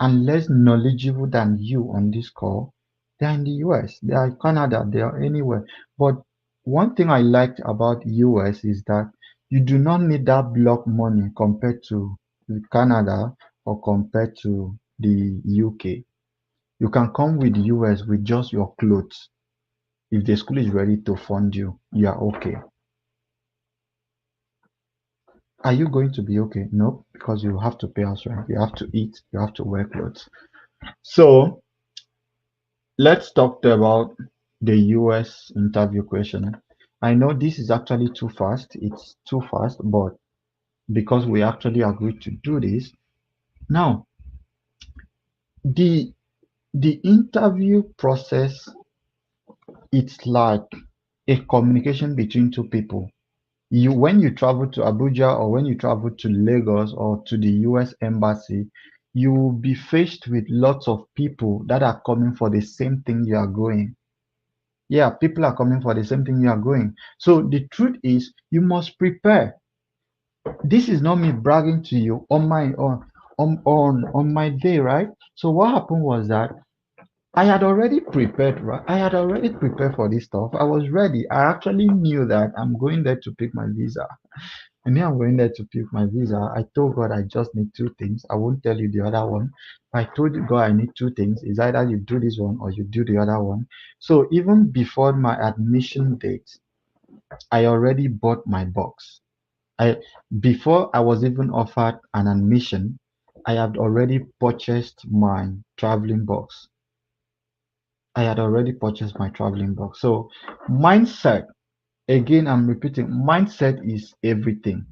and less knowledgeable than you on this call. They're in the US, they are in Canada, they are anywhere. But one thing I liked about US is that you do not need that block money compared to Canada or compared to the UK. You can come with the US with just your clothes. If the school is ready to fund you, you are okay. Are you going to be okay? No, because you have to pay house rent, you have to eat, you have to wear clothes. So let's talk about the US interview question. I know this is actually too fast. It's too fast, but because we actually agreed to do this, now the the interview process, it's like a communication between two people. You when you travel to Abuja or when you travel to Lagos or to the US embassy, you will be faced with lots of people that are coming for the same thing you are going. Yeah, people are coming for the same thing you are going. So the truth is, you must prepare. This is not me bragging to you on my day, right? So what happened was that I had already prepared, right? I had already prepared for this stuff. I was ready. I actually knew that I'm going there to pick my visa. I knew I'm going there to pick my visa. I told God I just need two things. I won't tell you the other one. I told God I need two things. It's either you do this one or you do the other one. So even before my admission date, I already bought my box. I Before I was even offered an admission, I had already purchased my traveling box. I had already purchased my traveling box. So mindset, again, I'm repeating, mindset is everything.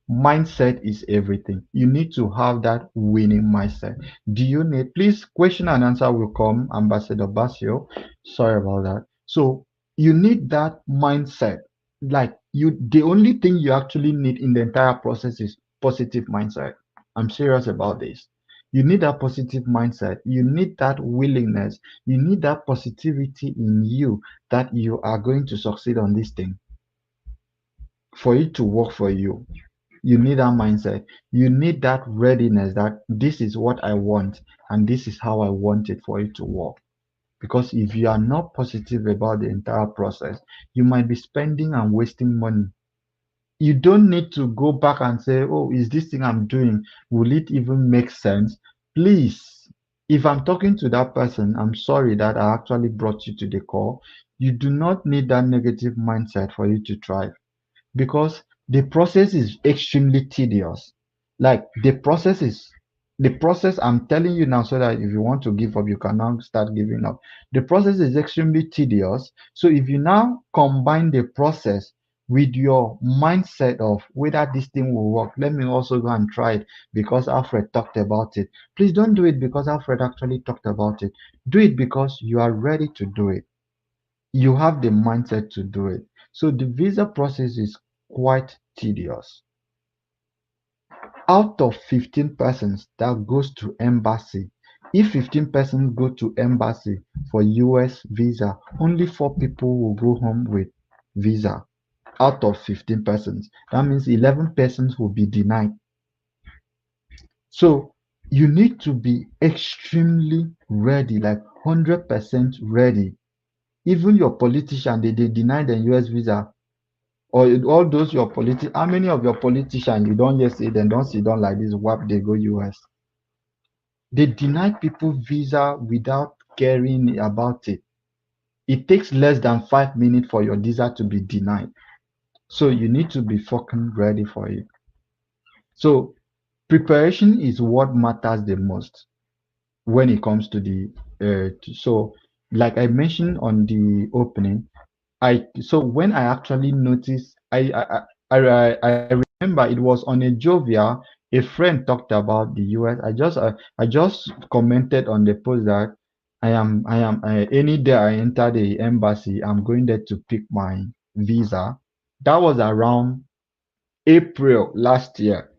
Mindset is everything. You need to have that winning mindset. Do you need, please, question and answer will come, Ambassador Basio. Sorry about that. So you need that mindset. Like the only thing you actually need in the entire process is positive mindset. I'm serious about this. You need that positive mindset. You need that willingness. You need that positivity in you that you are going to succeed on this thing for it to work for you. You need that mindset. You need that readiness that this is what I want and this is how I want it for it to work. Because if you are not positive about the entire process, you might be spending and wasting money. You don't need to go back and say, oh, is this thing I'm doing, will it even make sense? Please, if I'm talking to that person, I'm sorry that I actually brought you to the call. You do not need that negative mindset for you to thrive because the process is extremely tedious. Like the process I'm telling you now, so that if you want to give up, you can now start giving up. The process is extremely tedious. So if you now combine the process with your mindset of whether this thing will work, let me also go and try it because Alfred talked about it. Please don't do it because Alfred actually talked about it. Do it because you are ready to do it. You have the mindset to do it. So the visa process is quite tedious. Out of 15 persons that goes to embassy, If 15 persons go to embassy for US visa, only 4 people will go home with visa out of 15 persons. That means 11 persons will be denied. So you need to be extremely ready, like 100% ready. Even your politician, they deny the US visa. Or all those your how many of your politicians you don't yet see them don't sit down like this, whap, they go US. They deny people visa without caring about it. It takes less than 5 minutes for your visa to be denied. So you need to be fucking ready for it. So preparation is what matters the most when it comes to the so like I mentioned on the opening, so when I actually noticed, I remember it was on a Jovia. A friend talked about the US. I just commented on the post that any day I enter the embassy, I'm going there to pick my visa. That was around April last year.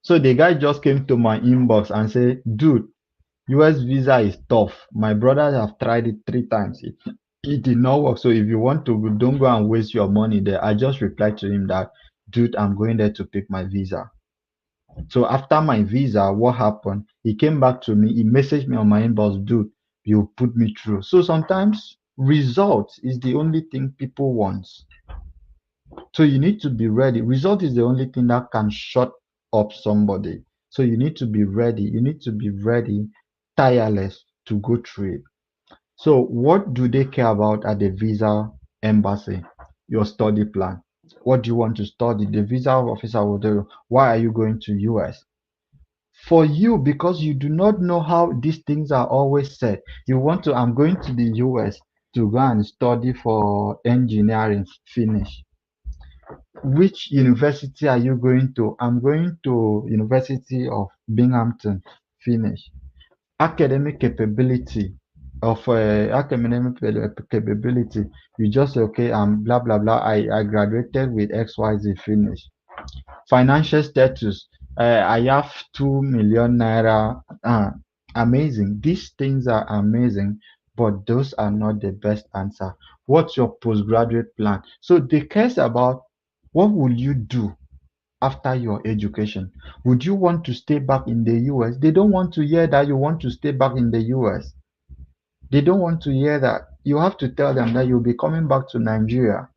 So the guy just came to my inbox and said, "Dude, US visa is tough. My brothers have tried it 3 times. It did not work. So if you want to, don't go and waste your money there." I just replied to him that, "Dude, I'm going there to pick my visa." So after my visa, what happened? He came back to me. He messaged me on my inbox, "Dude, you put me through." So sometimes results is the only thing people want. So you need to be ready. Result is the only thing that can shut up somebody. So you need to be ready. You need to be ready, tireless to go through it. So what do they care about at the visa embassy? Your study plan. What do you want to study? The visa officer will tell you, why are you going to US? For you, because you do not know how these things are always said, you want to, I'm going to the US to go and study for engineering, finish. Which university are you going to? I'm going to University of Binghamton, finish. Academic capability capability, you just say, okay, blah blah blah, I graduated with XYZ, finish. Financial status, I have 2 million naira. Amazing, these things are amazing, but those are not the best answer. What's your postgraduate plan? So they cares about what will you do after your education. Would you want to stay back in the US? They don't want to hear that you want to stay back in the US. They don't want to hear that. You have to tell them that you'll be coming back to Nigeria.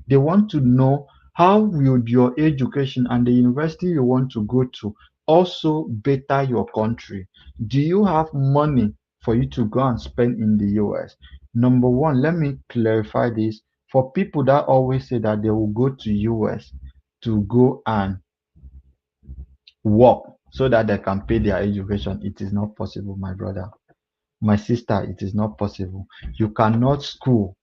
They want to know how will your education and the university you want to go to also better your country. Do you have money for you to go and spend in the US? Number one, let me clarify this. For people that always say that they will go to US to go and work so that they can pay their education, it is not possible, my brother. My sister, it is not possible. You cannot school,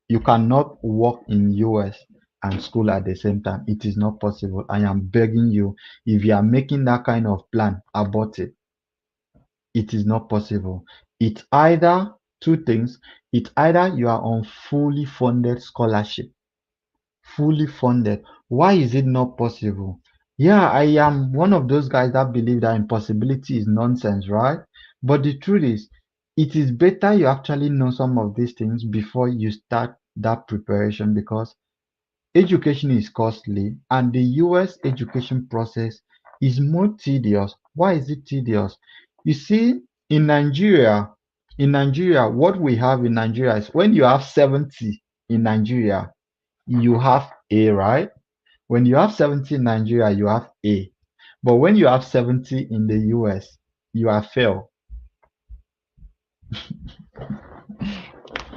you cannot work in US and school at the same time. It is not possible. I am begging you, if you are making that kind of plan, abort it. It is not possible. It's either two things. It's either you are on fully funded scholarship, fully funded. Why is it not possible? Yeah, I am one of those guys that believe that impossibility is nonsense, right? But the truth is, it is better you actually know some of these things before you start that preparation, because education is costly and the US education process is more tedious. Why is it tedious? You see, in Nigeria, what we have in Nigeria is when you have 70 in Nigeria, you have A, right? When you have 70 in Nigeria, you have A. But when you have 70 in the US, you are fail.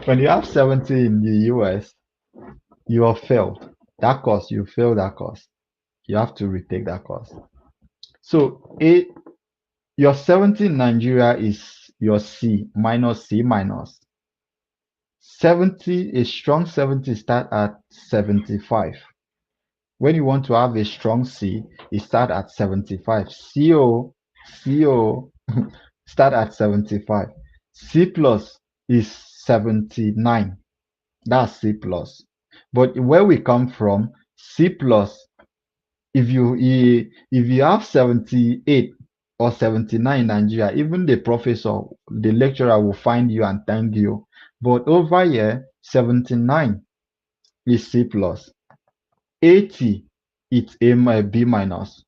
When you have 70 in the US, you are failed. That course, you fail that course. You have to retake that course. So A, your 70 in Nigeria is your C minus C minus. 70, a strong 70 start at 75. When you want to have a strong C, it start at 75. CO start at 75. C plus is 79. That's C plus. But where we come from, C plus, if you have 78, or 79 in Nigeria, even the professor, the lecturer will find you and thank you. But over here, 79 is C plus. 80, it's A B minus.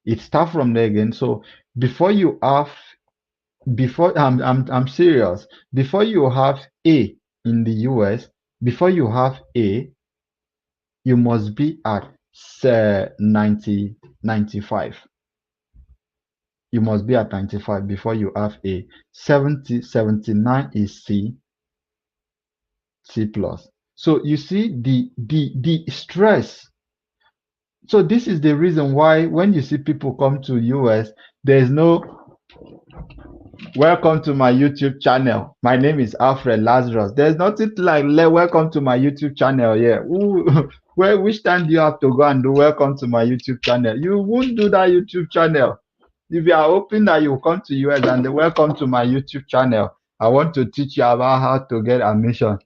It starts from there again. So before you have, before I'm serious, before you have A in the US, before you have A, you must be at 90, 95. You must be at 95 before you have A. 70, 79 is C plus. So you see the stress. So this is the reason why when you see people come to US, there's no welcome to my YouTube channel. My name is Alfred Lazarus. There's nothing like welcome to my YouTube channel here. Where which time do you have to go and do welcome to my YouTube channel? You won't do that YouTube channel. If you are hoping that you come to US and they welcome to my YouTube channel, I want to teach you about how to get admission.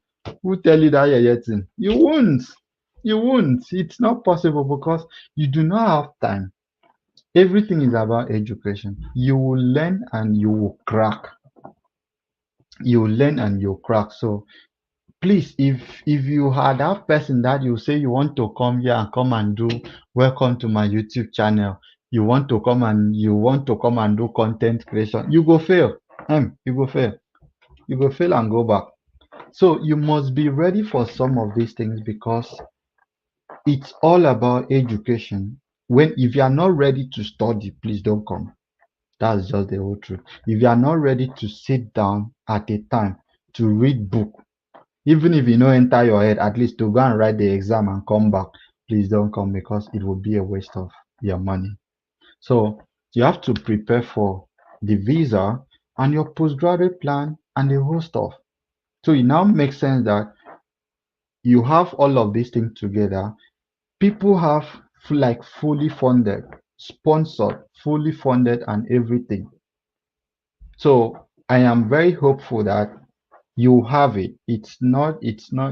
Who tell you that you're thing? You won't. You won't. It's not possible because you do not have time. Everything is about education. You will learn and you will crack. You will learn and you'll crack. So please, if you are that person that you say you want to come here and come and do welcome to my YouTube channel, you want to come and do content creation, you go fail. You go fail. You go fail and go back. So you must be ready for some of these things because it's all about education. When if you are not ready to study, please don't come. That's just the whole truth. If you are not ready to sit down at a time to read book, even if you know enter your head, at least to go and write the exam and come back, please don't come because it will be a waste of your money. So you have to prepare for the visa and your postgraduate plan and the whole stuff. So it now makes sense that you have all of these things together. People have like fully funded, sponsored, fully funded, and everything. So I am very hopeful that you have it. It's not a charm.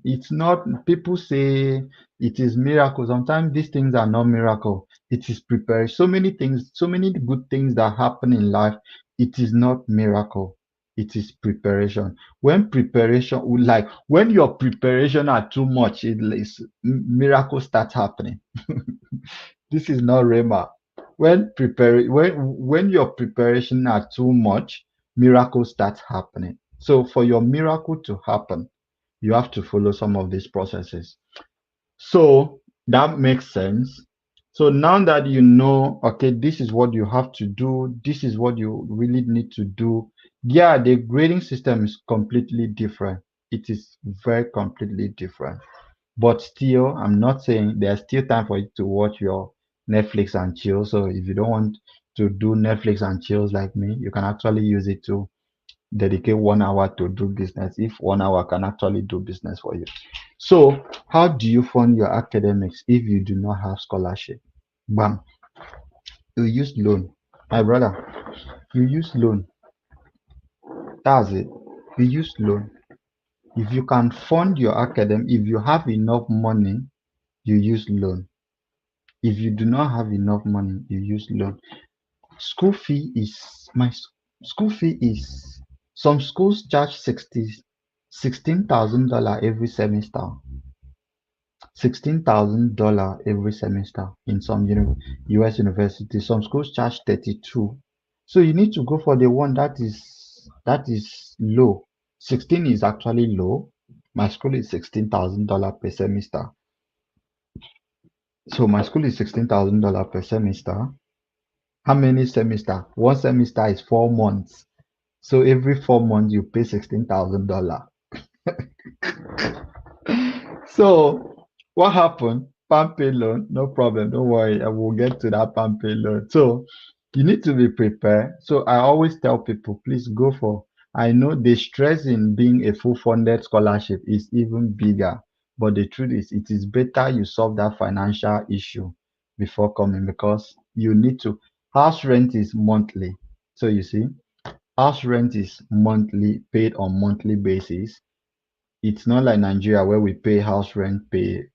It's not, people say it is miracle. Sometimes these things are not miracle. It is prepared. So many things, so many good things that happen in life. It is not miracle. It is preparation. When preparation, like when your preparation are too much, it is miracle starts happening. This is not Rema. When your preparation are too much, miracles start happening. So for your miracle to happen, you have to follow some of these processes. So that makes sense. So now that you know, okay, this is what you have to do, this is what you really need to do. Yeah, the grading system is completely different. It is very completely different. But still, I'm not saying there's still time for you to watch your Netflix and chill. So if you don't want to do Netflix and chills like me, you can actually use it to dedicate 1 hour to do business if 1 hour can actually do business for you. So how do you fund your academics if you do not have scholarship? Bam, you use loan. My brother, you use loan. That's it. You use loan. If you can fund your academic, if you have enough money, you use loan. If you do not have enough money, you use loan. School fee is my school fee is some schools charge $16,000 every semester. $16,000 every semester in some US universities. Some schools charge 32. So you need to go for the one that is low. 16 is actually low. My school is $16,000 per semester. So my school is $16,000 per semester. How many semester? One semester is 4 months. So every 4 months you pay $16,000. So what happened? Pay loan, no problem. Don't worry, I will get to that pay loan. So you need to be prepared. So I always tell people, please go for. I know the stress in being a full funded scholarship is even bigger, but the truth is, it is better you solve that financial issue before coming because you need to. House rent is monthly. So you see, house rent is monthly, paid on monthly basis. It's not like Nigeria where we pay house rent pay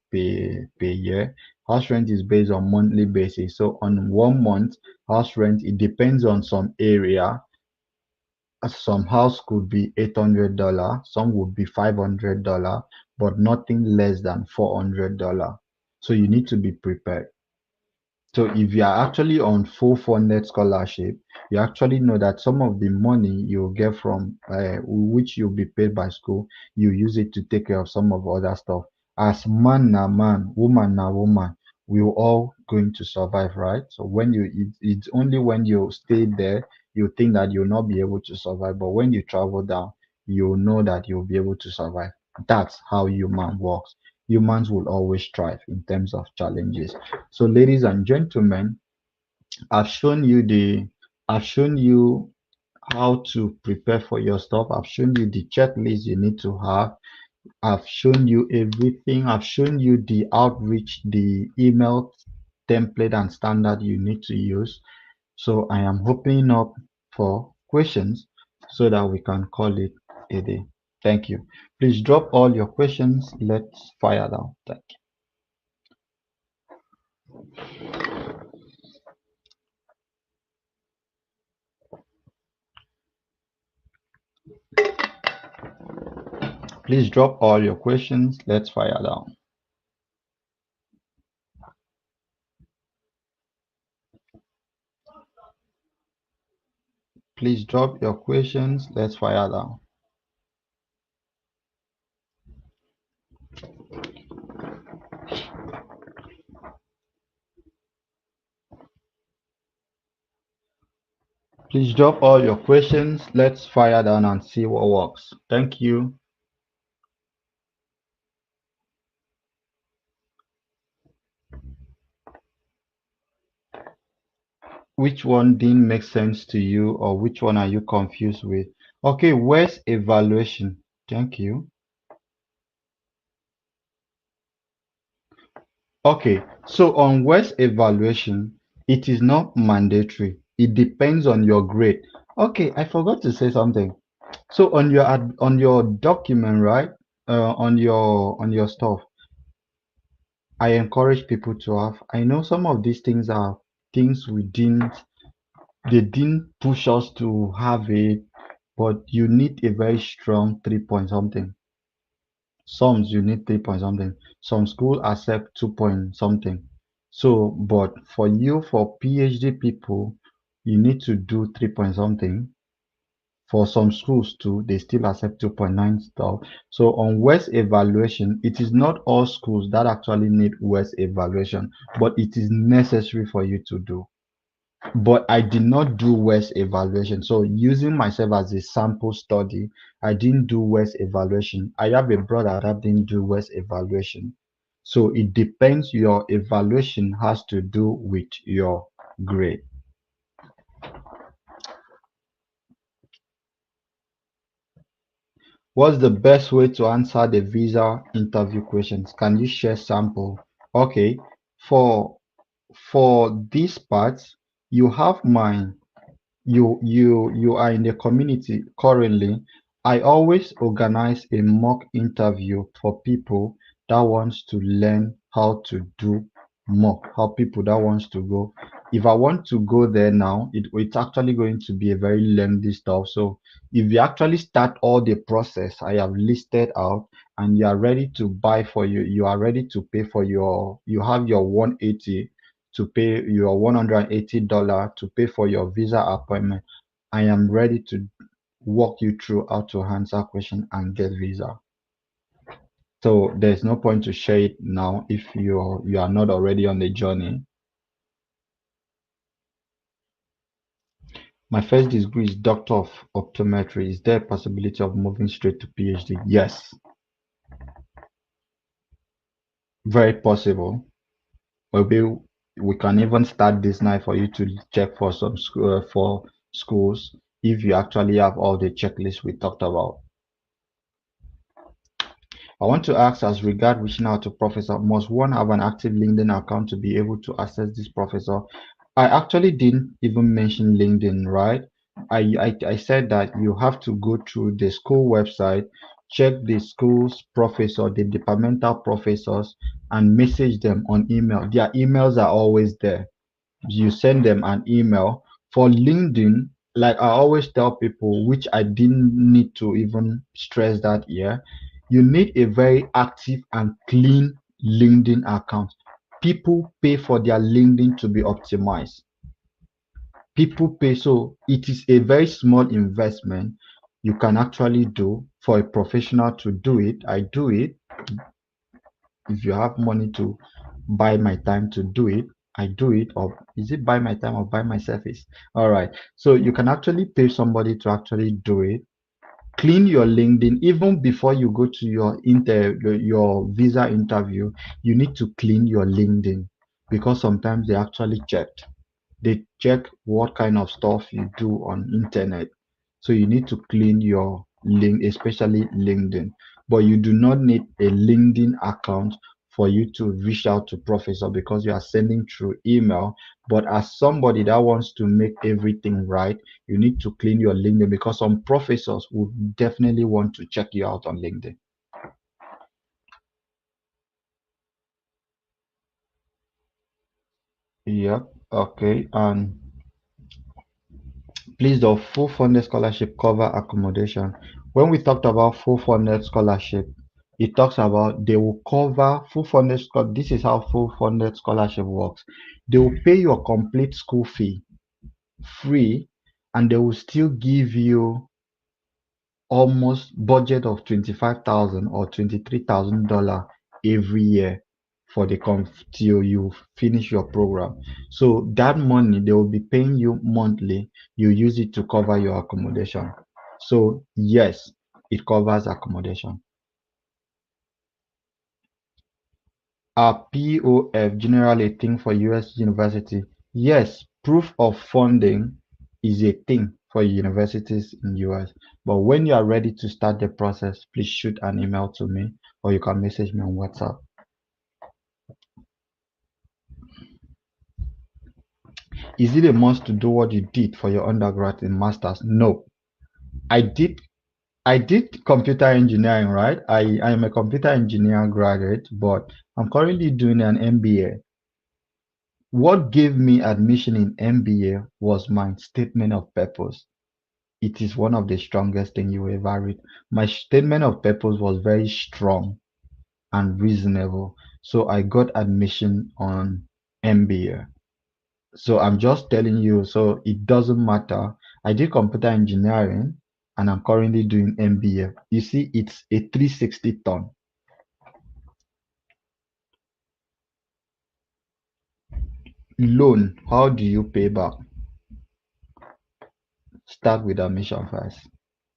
year. House rent is based on monthly basis. So on 1 month, house rent, it depends on some area. Some house could be $800, some would be $500, but nothing less than $400. So you need to be prepared. So if you are actually on full funded scholarship, you actually know that some of the money you get from which you'll be paid by school, you use it to take care of some of other stuff. As man na man, woman na woman, we're all going to survive, right? So when it's only when you stay there, you think that you'll not be able to survive. But when you travel down, you know that you'll be able to survive. That's how human works. Humans will always thrive in terms of challenges. So, ladies and gentlemen, I've shown you the I've shown you how to prepare for your stuff. I've shown you the checklist you need to have. I've shown you everything. I've shown you the outreach, the email template and standard you need to use. So I am opening up for questions so that we can call it a day. Thank you. Please drop all your questions. Let's fire down. Thank you. Please drop all your questions. Let's fire down. Please drop your questions. Let's fire down. Please drop all your questions. Let's fire down and see what works. Thank you. Which one didn't make sense to you, or which one are you confused with? Okay, where's evaluation? Thank you. Okay, so on where's evaluation, it is not mandatory. It depends on your grade. Okay, I forgot to say something. So on your document, right? On your stuff, I encourage people to have. I know some of these things are things they didn't push us to have it, but you need a very strong 3 point something. Some you need 3 point something. Some school accept 2 point something. So, but for you, for PhD people, you need to do 3 point something. For some schools too, they still accept 2.9 stuff. So on West evaluation, it is not all schools that actually need West evaluation, but it is necessary for you to do. But I did not do West evaluation. So using myself as a sample study, I didn't do West evaluation. I have a brother that didn't do West evaluation. So it depends. Your evaluation has to do with your grade. What's the best way to answer the visa interview questions? Can you share sample? Okay, for this part, you have mine. You are in the community currently. I always organize a mock interview for people that wants to learn how to do mock, how people that wants to go. If I want to go there now, it's actually going to be a very lengthy stuff. So if you actually start all the process I have listed out and you are ready to buy for you are ready to pay for you have your 180 to pay your $180 to pay for your visa appointment. I am ready to walk you through how to answer question and get visa. So there's no point to share it now if you are not already on the journey. My first degree is Doctor of Optometry. Is there a possibility of moving straight to PhD? Yes, very possible. Maybe we can even start this night for you to check for some school for schools if you actually have all the checklists we talked about. I want to ask, as regard reaching out to professor, must one have an active LinkedIn account to be able to access this professor? I actually didn't even mention LinkedIn, right? I said that you have to go through the school website check the school's professor, the departmental professors, and message them on email. Their emails are always there. You send them an email. For LinkedIn, like I always tell people, which I didn't need to even stress that here, you need a very active and clean LinkedIn account. People pay for their LinkedIn to be optimized. People pay, so it is a very small investment you can actually do for a professional to do it. I do it. If you have money to buy my time to do it, I do it. Or is it buy my time or buy my service? All right. So you can actually pay somebody to actually do it. Clean your LinkedIn even before you go to your visa interview. You need to clean your LinkedIn because sometimes they actually check what kind of stuff you do on internet. So you need to clean your link, especially LinkedIn. But you do not need a LinkedIn account for you to reach out to professor because you are sending through email. But as somebody that wants to make everything right, you need to clean your LinkedIn because some professors would definitely want to check you out on LinkedIn. Yep. Okay. And please, the full funded scholarship cover accommodation. When we talked about full funded scholarship, it talks about they will cover full funded scholarship. This is how full funded scholarship works. They will pay your complete school fee free, and they will still give you almost budget of 25,000 or $23,000 every year for the till you finish your program. So that money they will be paying you monthly. You use it to cover your accommodation. So yes, it covers accommodation. Are POF generally a thing for US university? Yes, proof of funding is a thing for universities in US. But when you are ready to start the process, please shoot an email to me or you can message me on WhatsApp. Is it a must to do what you did for your undergrad and masters? No. I did I did computer engineering, right? I am a computer engineer graduate, but I'm currently doing an MBA. What gave me admission in MBA was my statement of purpose. It is one of the strongest thing you will ever read. My statement of purpose was very strong and reasonable. So I got admission on MBA. So I'm just telling you, so it doesn't matter. I did computer engineering and I'm currently doing MBA. You see, it's a 360 ton. Loan, how do you pay back? Start with admission first.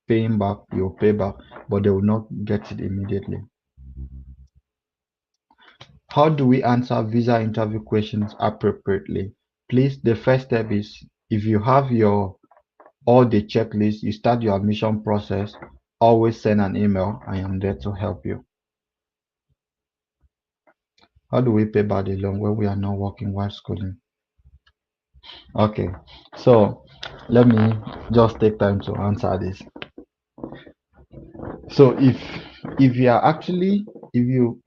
Paying back, you'll pay back, but they will not get it immediately. How do we answer visa interview questions appropriately? Please, the first step is if you have your all the checklist, you start your admission process, always send an email. I am there to help you. How do we pay back the loan when we are not working while schooling? Okay, so let me just take time to answer this. So if you are actually if you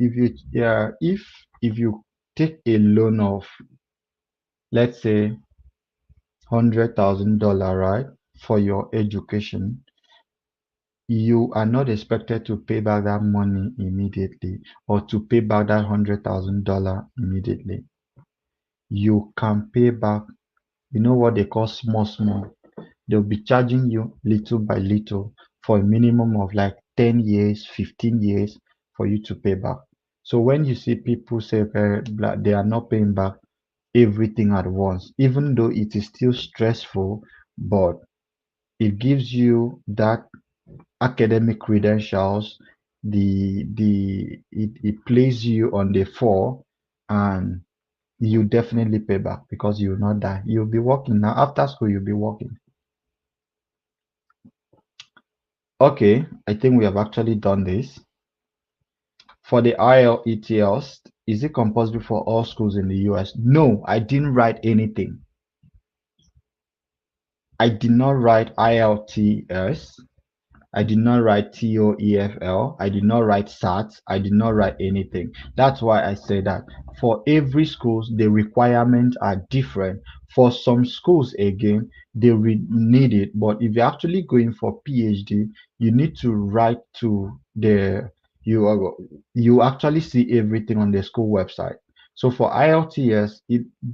yeah if you take a loan of, let's say, $100,000, right, for your education, you are not expected to pay back that money immediately or to pay back that $100,000 immediately. You can pay back, you know what they call small, small. They'll be charging you little by little for a minimum of like 10 years, 15 years for you to pay back. So when you see people say they are not paying back everything at once, even though it is still stressful, but it gives you that academic credentials, it plays you on the fall, and you definitely pay back because you will not die. You'll be working now after school, you'll be working. Okay, I think we have actually done this. For the IELTS, is it compulsory for all schools in the US? No, I didn't write anything. I did not write IELTS. I did not write TOEFL. I did not write SAT. I did not write anything. That's why I say that for every schools, the requirements are different. For some schools, again, they need it. But if you're actually going for PhD, you need to write to the you are, you actually see everything on the school website. So for IELTS,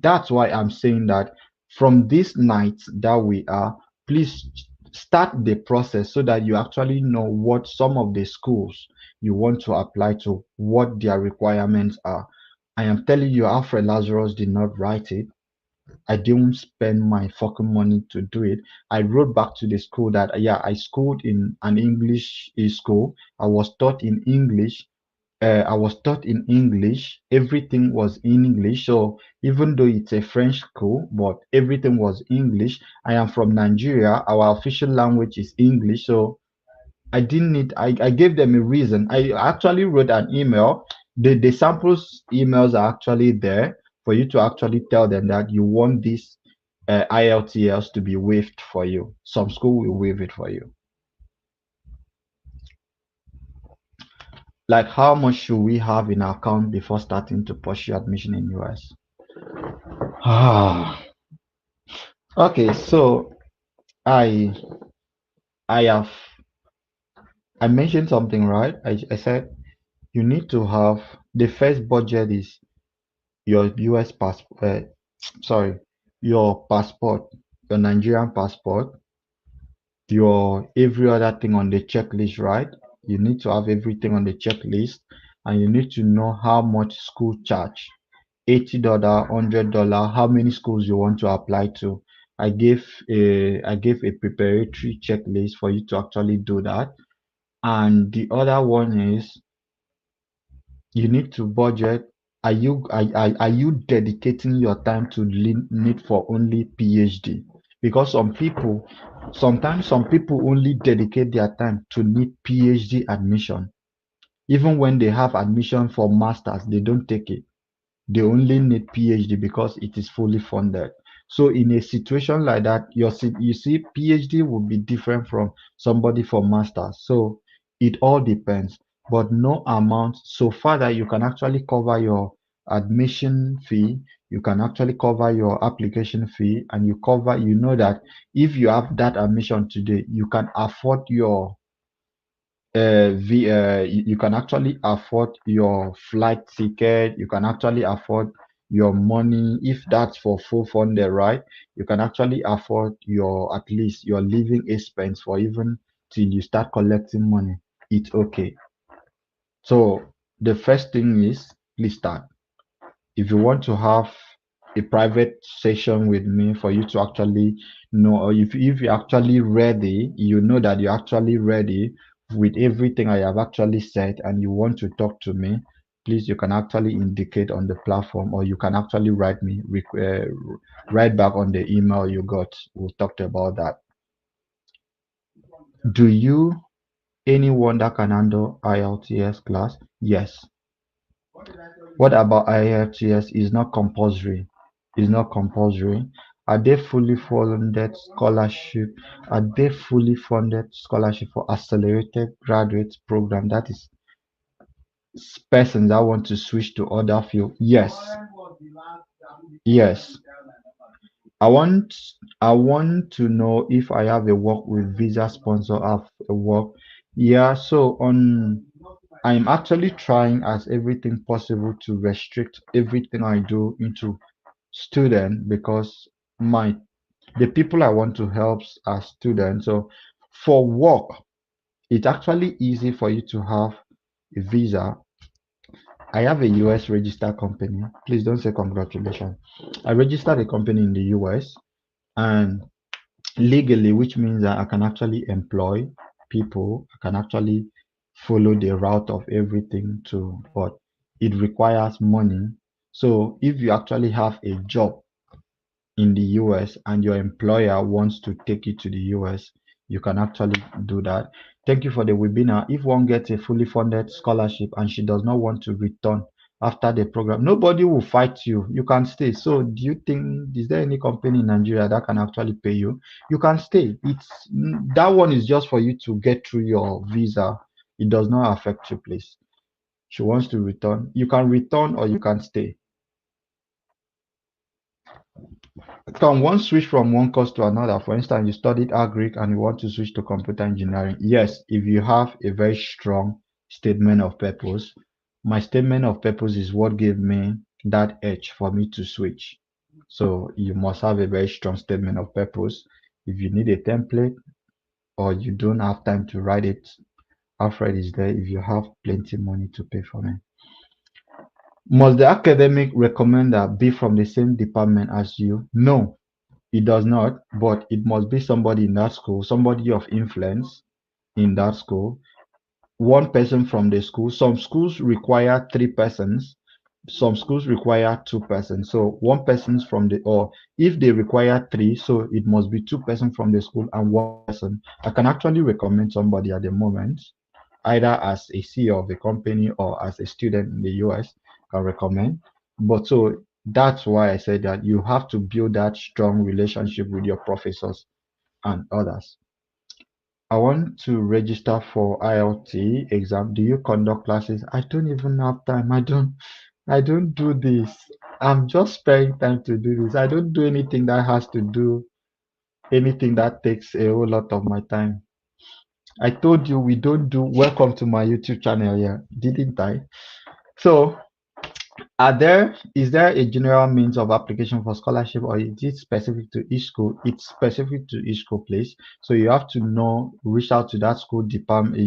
that's why I'm saying that from this night that we are, please start the process so that you actually know what some of the schools you want to apply to, what their requirements are. I am telling you, Alfred Lazarus did not write it. I didn't spend my fucking money to do it. I wrote back to the school that, yeah, I schooled in an English school. I was taught in English. I was taught in English. Everything was in English. So even though it's a French school, but everything was English. I am from Nigeria. Our official language is English. So I didn't need, I gave them a reason. I actually wrote an email. The samples emails are actually there for you to actually tell them that you want this IELTS to be waived for you. Some school will waive it for you. Like, how much should we have in our account before starting to pursue admission in US? Ah, okay, so I I have I mentioned something, right? I said you need to have the first budget is your US passport, sorry, your passport, your Nigerian passport, your every other thing on the checklist, right? You need to have everything on the checklist, and you need to know how much school charge. $80, $100, how many schools you want to apply to. I gave a preparatory checklist for you to actually do that. And the other one is you need to budget. Are you dedicating your time to need for only PhD? Because sometimes some people only dedicate their time to need PhD admission. Even when they have admission for masters, they don't take it. They only need PhD because it is fully funded. So in a situation like that, you see, PhD would be different from somebody for masters. So it all depends, but no amount so far that you can actually cover your admission fee, you can actually cover your application fee, and you know that if you have that admission today, you can afford your you can actually afford your flight ticket, you can actually afford your money if that's for full funded, right? You can actually afford your at least your living expense for even till you start collecting money. It's okay. So the first thing is please start. If you want to have a private session with me for you to actually know, or if you're actually ready, you know that you're actually ready with everything I have actually said, and you want to talk to me, please, you can actually indicate on the platform, or you can actually write back on the email you got. We talked about that. Do you anyone that can handle IELTS class? Yes. What about IELTS is not compulsory? Is not compulsory. Are they fully funded scholarship? Are they fully funded scholarship for accelerated graduate program? That is persons that want to switch to other field. Yes, yes. I want I want to know if I have a work with visa sponsor have a work. Yeah, so on I'm actually trying as everything possible to restrict everything I do into student because my the people I want to help are students. So for work, it's actually easy for you to have a visa. I have a US registered company. Please don't say congratulations. I registered a company in the US and legally, which means that I can actually employ people. I can actually follow the route of everything too, but it requires money. So if you actually have a job in the US and your employer wants to take you to the US, you can actually do that. Thank you for the webinar. If one gets a fully funded scholarship and she does not want to return after the program. Nobody will fight you. You can stay. So do you think, is there any company in Nigeria that can actually pay you? You can stay. That one is just for you to get through your visa. It does not affect you, please. She wants to return. You can return or you can stay. Can one switch from one course to another? For instance, you studied agric and you want to switch to computer engineering. Yes, if you have a very strong statement of purpose. My statement of purpose is what gave me that edge for me to switch. So you must have a very strong statement of purpose. If you need a template or you don't have time to write it, Alfred is there if you have plenty money to pay for me. Must the academic recommender be from the same department as you? No, it does not, but it must be somebody in that school, somebody of influence in that school, one person from the school. Some schools require 3 persons, some schools require 2 persons. So one person's from the, or if they require three, so it must be 2 persons from the school and one person. I can actually recommend somebody at the moment, either as a CEO of a company or as a student in the US, can recommend. But so that's why I said that you have to build that strong relationship with your professors and others. I want to register for ILT exam. Do you conduct classes? I don't even have time. I don't do this. I'm just sparing time to do this. I don't do anything that has to do anything that takes a whole lot of my time. I told you we don't do welcome to my YouTube channel here, didn't I? So is there a general means of application for scholarship or is it specific to each school? It's specific to each school place. So you have to know, reach out to that school department.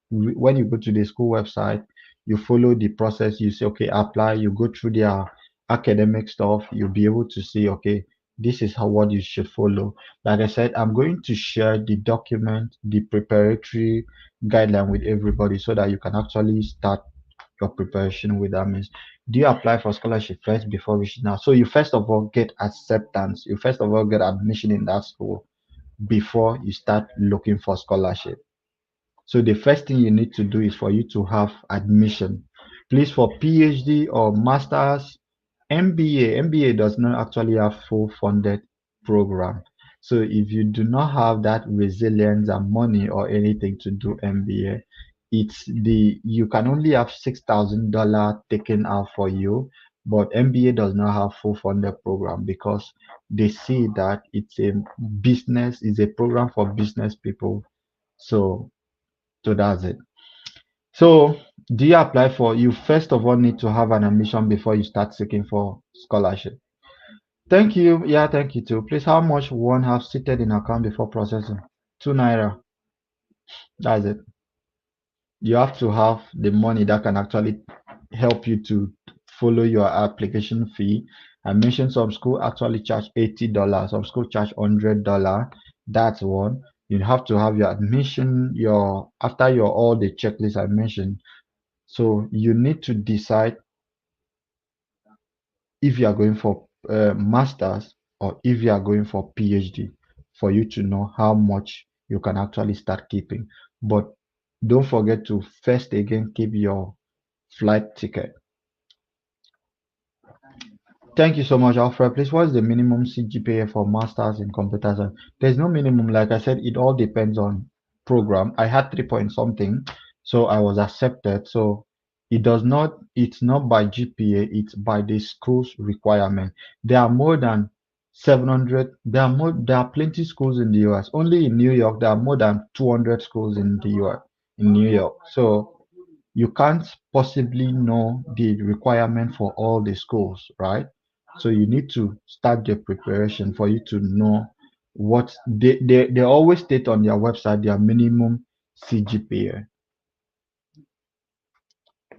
When you go to the school website, you follow the process. You say, okay, apply. You go through their academic stuff. You'll be able to see, okay, this is what you should follow. Like I said, I'm going to share the document, the preparatory guideline with everybody so that you can actually start your preparation with that means. Do you apply for scholarship first before reaching out? So you first of all get acceptance. You first of all get admission in that school before you start looking for scholarship. So the first thing you need to do is for you to have admission. Please, for PhD or masters, MBA does not actually have full funded program. So if you do not have that resilience and money or anything to do MBA, you can only have $6,000 taken out for you, but MBA does not have full funded program because they see that it's a program for business people. So that's it. So, do you apply for, you first of all need to have an admission before you start seeking for scholarship. Thank you. Yeah, thank you too. Please, how much one have seated in account before processing? 2 naira. That's it. You have to have the money that can actually help you to follow your application fee. I mentioned some school actually charge $80, some school charge $100. That's one. You have to have your admission, after your all the checklists I mentioned. So you need to decide if you are going for masters or if you are going for PhD for you to know how much you can actually start keeping. But don't forget to first again keep your flight ticket. Thank you so much, Alfred. Please, what is the minimum CGPA for masters in computer science? There's no minimum. Like I said, it all depends on program. I had 3 point something, so I was accepted. So it's not by GPA, it's by the school's requirement. There are more than 700, there are plenty schools in the US. Only in New York, there are more than 200 schools in the US, in New York. So you can't possibly know the requirement for all the schools, right? So you need to start the preparation for you to know what they always state on their website their minimum CGPA.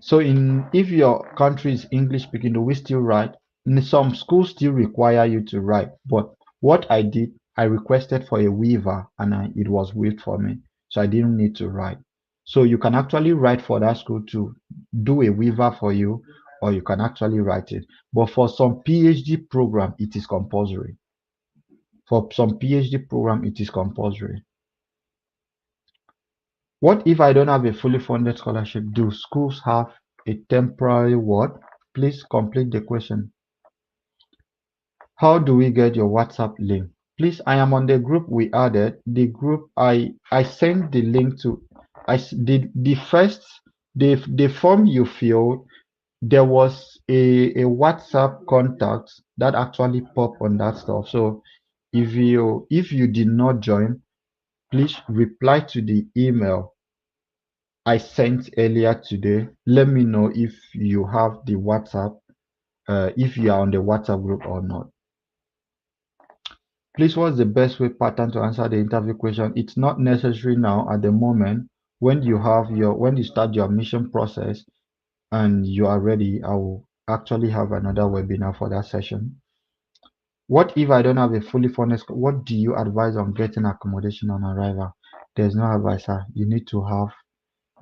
So if your country is English speaking, do we still write? Some schools still require you to write, but what I did, I requested for a waiver and it was waived for me. So I didn't need to write. So you can actually write for that school to do a waiver for you, or you can actually write it. But for some PhD program, it is compulsory. For some PhD program, it is compulsory. What if I don't have a fully funded scholarship? Do schools have a temporary what? Please complete the question. How do we get your WhatsApp link? Please, I am on the group we added. The group I sent the link to. The first the form you filled, there was a WhatsApp contact that actually popped on that stuff. So if you did not join, please reply to the email I sent earlier today. Let me know if you have the WhatsApp, if you are on the WhatsApp group or not. Please, what's the best way pattern to answer the interview question? It's not necessary now at the moment. When you start your admission process and you are ready, I will actually have another webinar for that session. What if I don't have a fully funded school? What do you advise on getting accommodation on arrival? There's no advice, sir. You need to have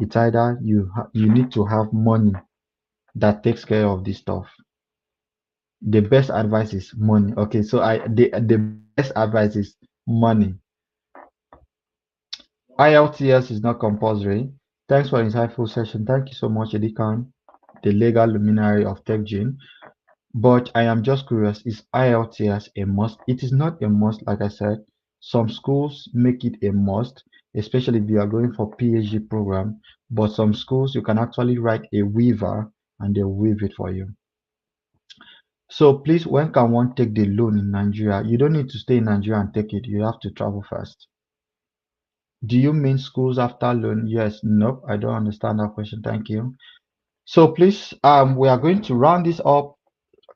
it's either you need to have money that takes care of this stuff. The best advice is money. Okay, so the best advice is money. IELTS is not compulsory. Thanks for insightful session. Thank you so much, Edikan, the legal luminary of TechGene. But I am just curious, is IELTS a must? It is not a must, like I said. Some schools make it a must, especially if you are going for PhD program. But some schools, you can actually write a waiver and they'll waive it for you. So please, when can one take the loan in Nigeria? You don't need to stay in Nigeria and take it. You have to travel first. Do you mean schools after loan? Yes. Nope. I don't understand that question. Thank you. So please, we are going to round this up.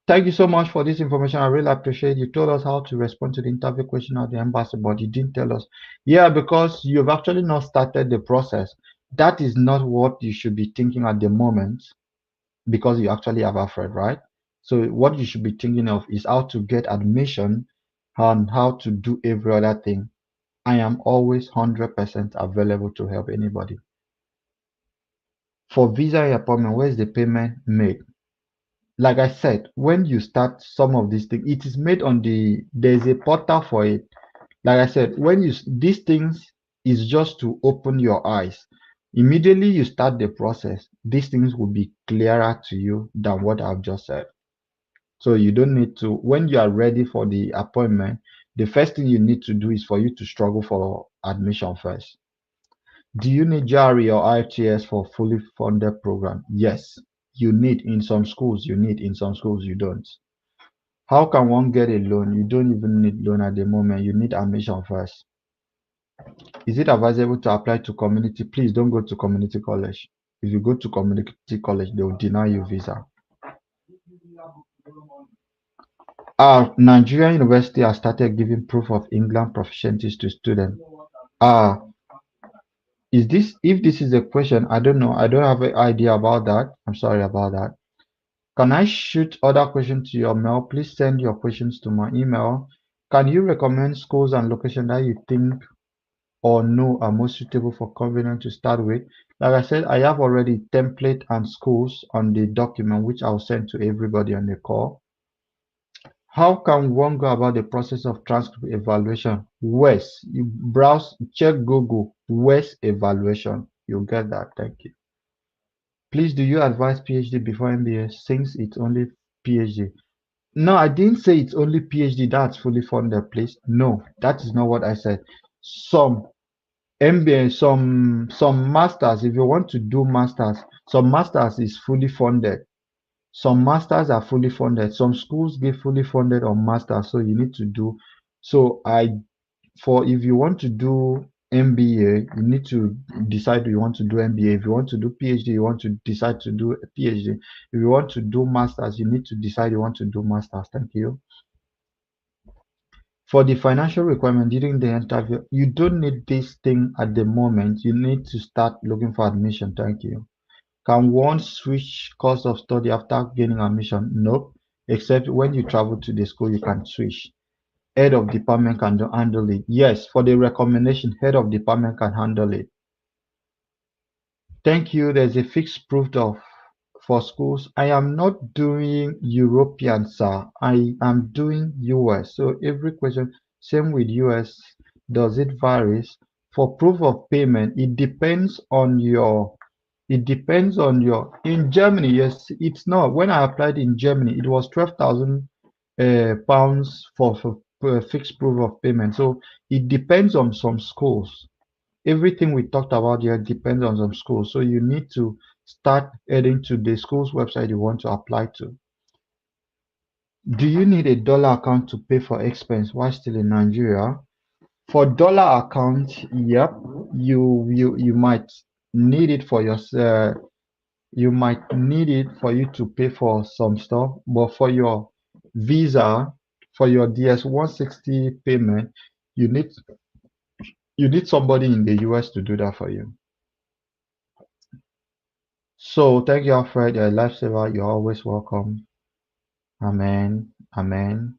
Thank you so much for this information. I really appreciate you told us how to respond to the interview question at the embassy, but you didn't tell us. Yeah, because you've actually not started the process. That is not what you should be thinking at the moment because you actually have Alfred, right? So what you should be thinking of is how to get admission and how to do every other thing. I am always 100% available to help anybody. For visa appointment, where is the payment made? Like I said, when you start some of these things, it is made on there's a portal for it. Like I said, these things is just to open your eyes. Immediately you start the process, these things will be clearer to you than what I've just said. So you don't need to, when you are ready for the appointment, the first thing you need to do is for you to struggle for admission first. Do you need JARI or IFTS for fully funded program? Yes, you need in some schools, in some schools you don't. How can one get a loan? You don't even need loan at the moment. You need admission first. Is it advisable to apply to community? Please don't go to community college. If you go to community college, they will deny you visa. Nigerian University has started giving proof of England proficiencies to students. Uh, if this is a question, I don't know. I don't have an idea about that. I'm sorry about that. Can I shoot other questions to your mail? Please send your questions to my email. Can you recommend schools and locations that you think or know are most suitable for Covenant to start with? Like I said, I have already template and schools on the document, which I'll send to everybody on the call. How can one go about the process of transcript evaluation? WES, you browse, check Google, WES evaluation. You'll get that. Thank you. Please, do you advise PhD before MBA since it's only PhD? No, I didn't say it's only PhD that's fully funded, please. No, that is not what I said. Some MBA, some masters, if you want to do masters, some masters is fully funded. Some masters are fully funded. Some schools give fully funded on masters, so you need to do. So if you want to do MBA, you need to decide you want to do MBA. If you want to do PhD, you want to decide to do a PhD. If you want to do masters, you need to decide you want to do masters. Thank you. For the financial requirement during the interview, you don't need this thing at the moment. You need to start looking for admission. Thank you. Can one switch course of study after gaining admission? Nope. Except when you travel to the school, you can switch. Head of department can handle it. Yes, for the recommendation, head of department can handle it. Thank you. There's a fixed proof of for schools. I am not doing European, sir. I am doing US. So every question, same with US. Does it varies? For proof of payment, it depends on your It depends on your. In Germany, yes, it's not. When I applied in Germany, it was 12,000 pounds for a fixed proof of payment. So it depends on some schools. Everything we talked about here depends on some schools. So you need to start heading to the school's website you want to apply to. Do you need a dollar account to pay for expense while still in Nigeria? For dollar account, yep, you might need it for your you might need it for you to pay for some stuff, but for your visa, for your DS-160 payment, you need you need somebody in the US to do that for you. So thank you, Alfred. You're a lifesaver. You're always welcome. Amen. Amen.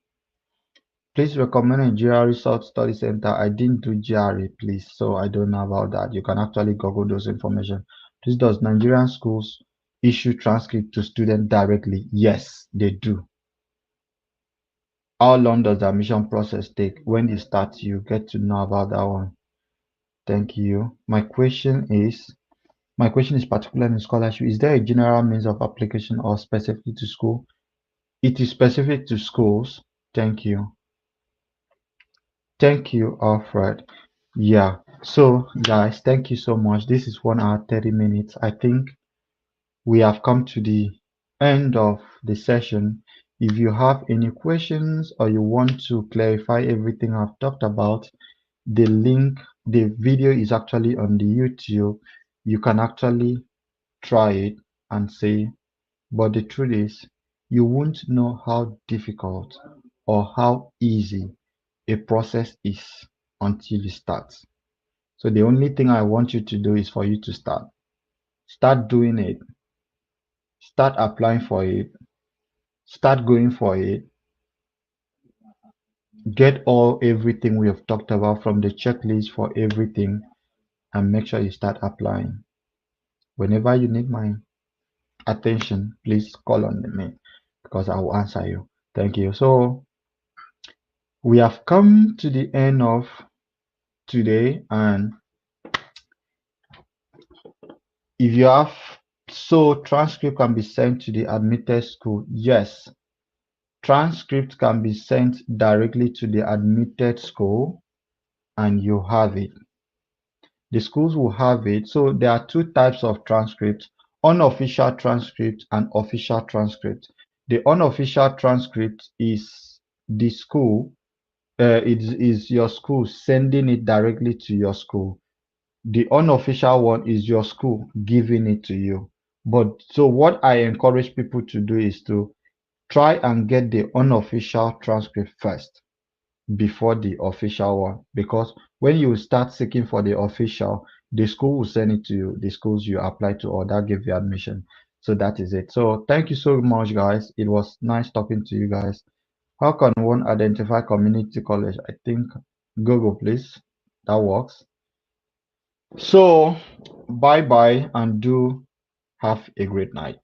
Please recommend a GRE Research Study Center. I didn't do GRE, please, so I don't know about that. You can actually Google those information. Please, does Nigerian schools issue transcript to students directly? Yes, they do. How long does the admission process take? When you start, you get to know about that one. Thank you. My question is particular in scholarship. Is there a general means of application or specific to school? It is specific to schools. Thank you. Thank you, Alfred. Yeah. So, guys, thank you so much. This is 1 hour, 30 minutes. I think we have come to the end of the session. If you have any questions or you want to clarify everything I've talked about, the video is actually on the YouTube. You can actually try it and see. But the truth is, you won't know how difficult or how easy a process is until you start. So the only thing I want you to do is for you to start. Start doing it. Start applying for it. Start going for it. Get everything we have talked about from the checklist for everything and make sure you start applying. Whenever you need my attention, please call on me because I will answer you. Thank you. So we have come to the end of today, and if you have transcript can be sent to the admitted school. Yes, transcript can be sent directly to the admitted school and you have it. The schools will have it. So there are two types of transcripts, unofficial transcript and official transcript. The unofficial transcript is the school, it is your school sending it directly to your school. The unofficial one is your school giving it to you. But so what I encourage people to do is to try and get the unofficial transcript first before the official one, because when you start seeking for the official, the school will send it to you, the schools you apply to, or that give you admission. So that is it. So thank you so much, guys. It was nice talking to you guys. How can one identify community college? I think Google, please. That works. So bye bye and do have a great night.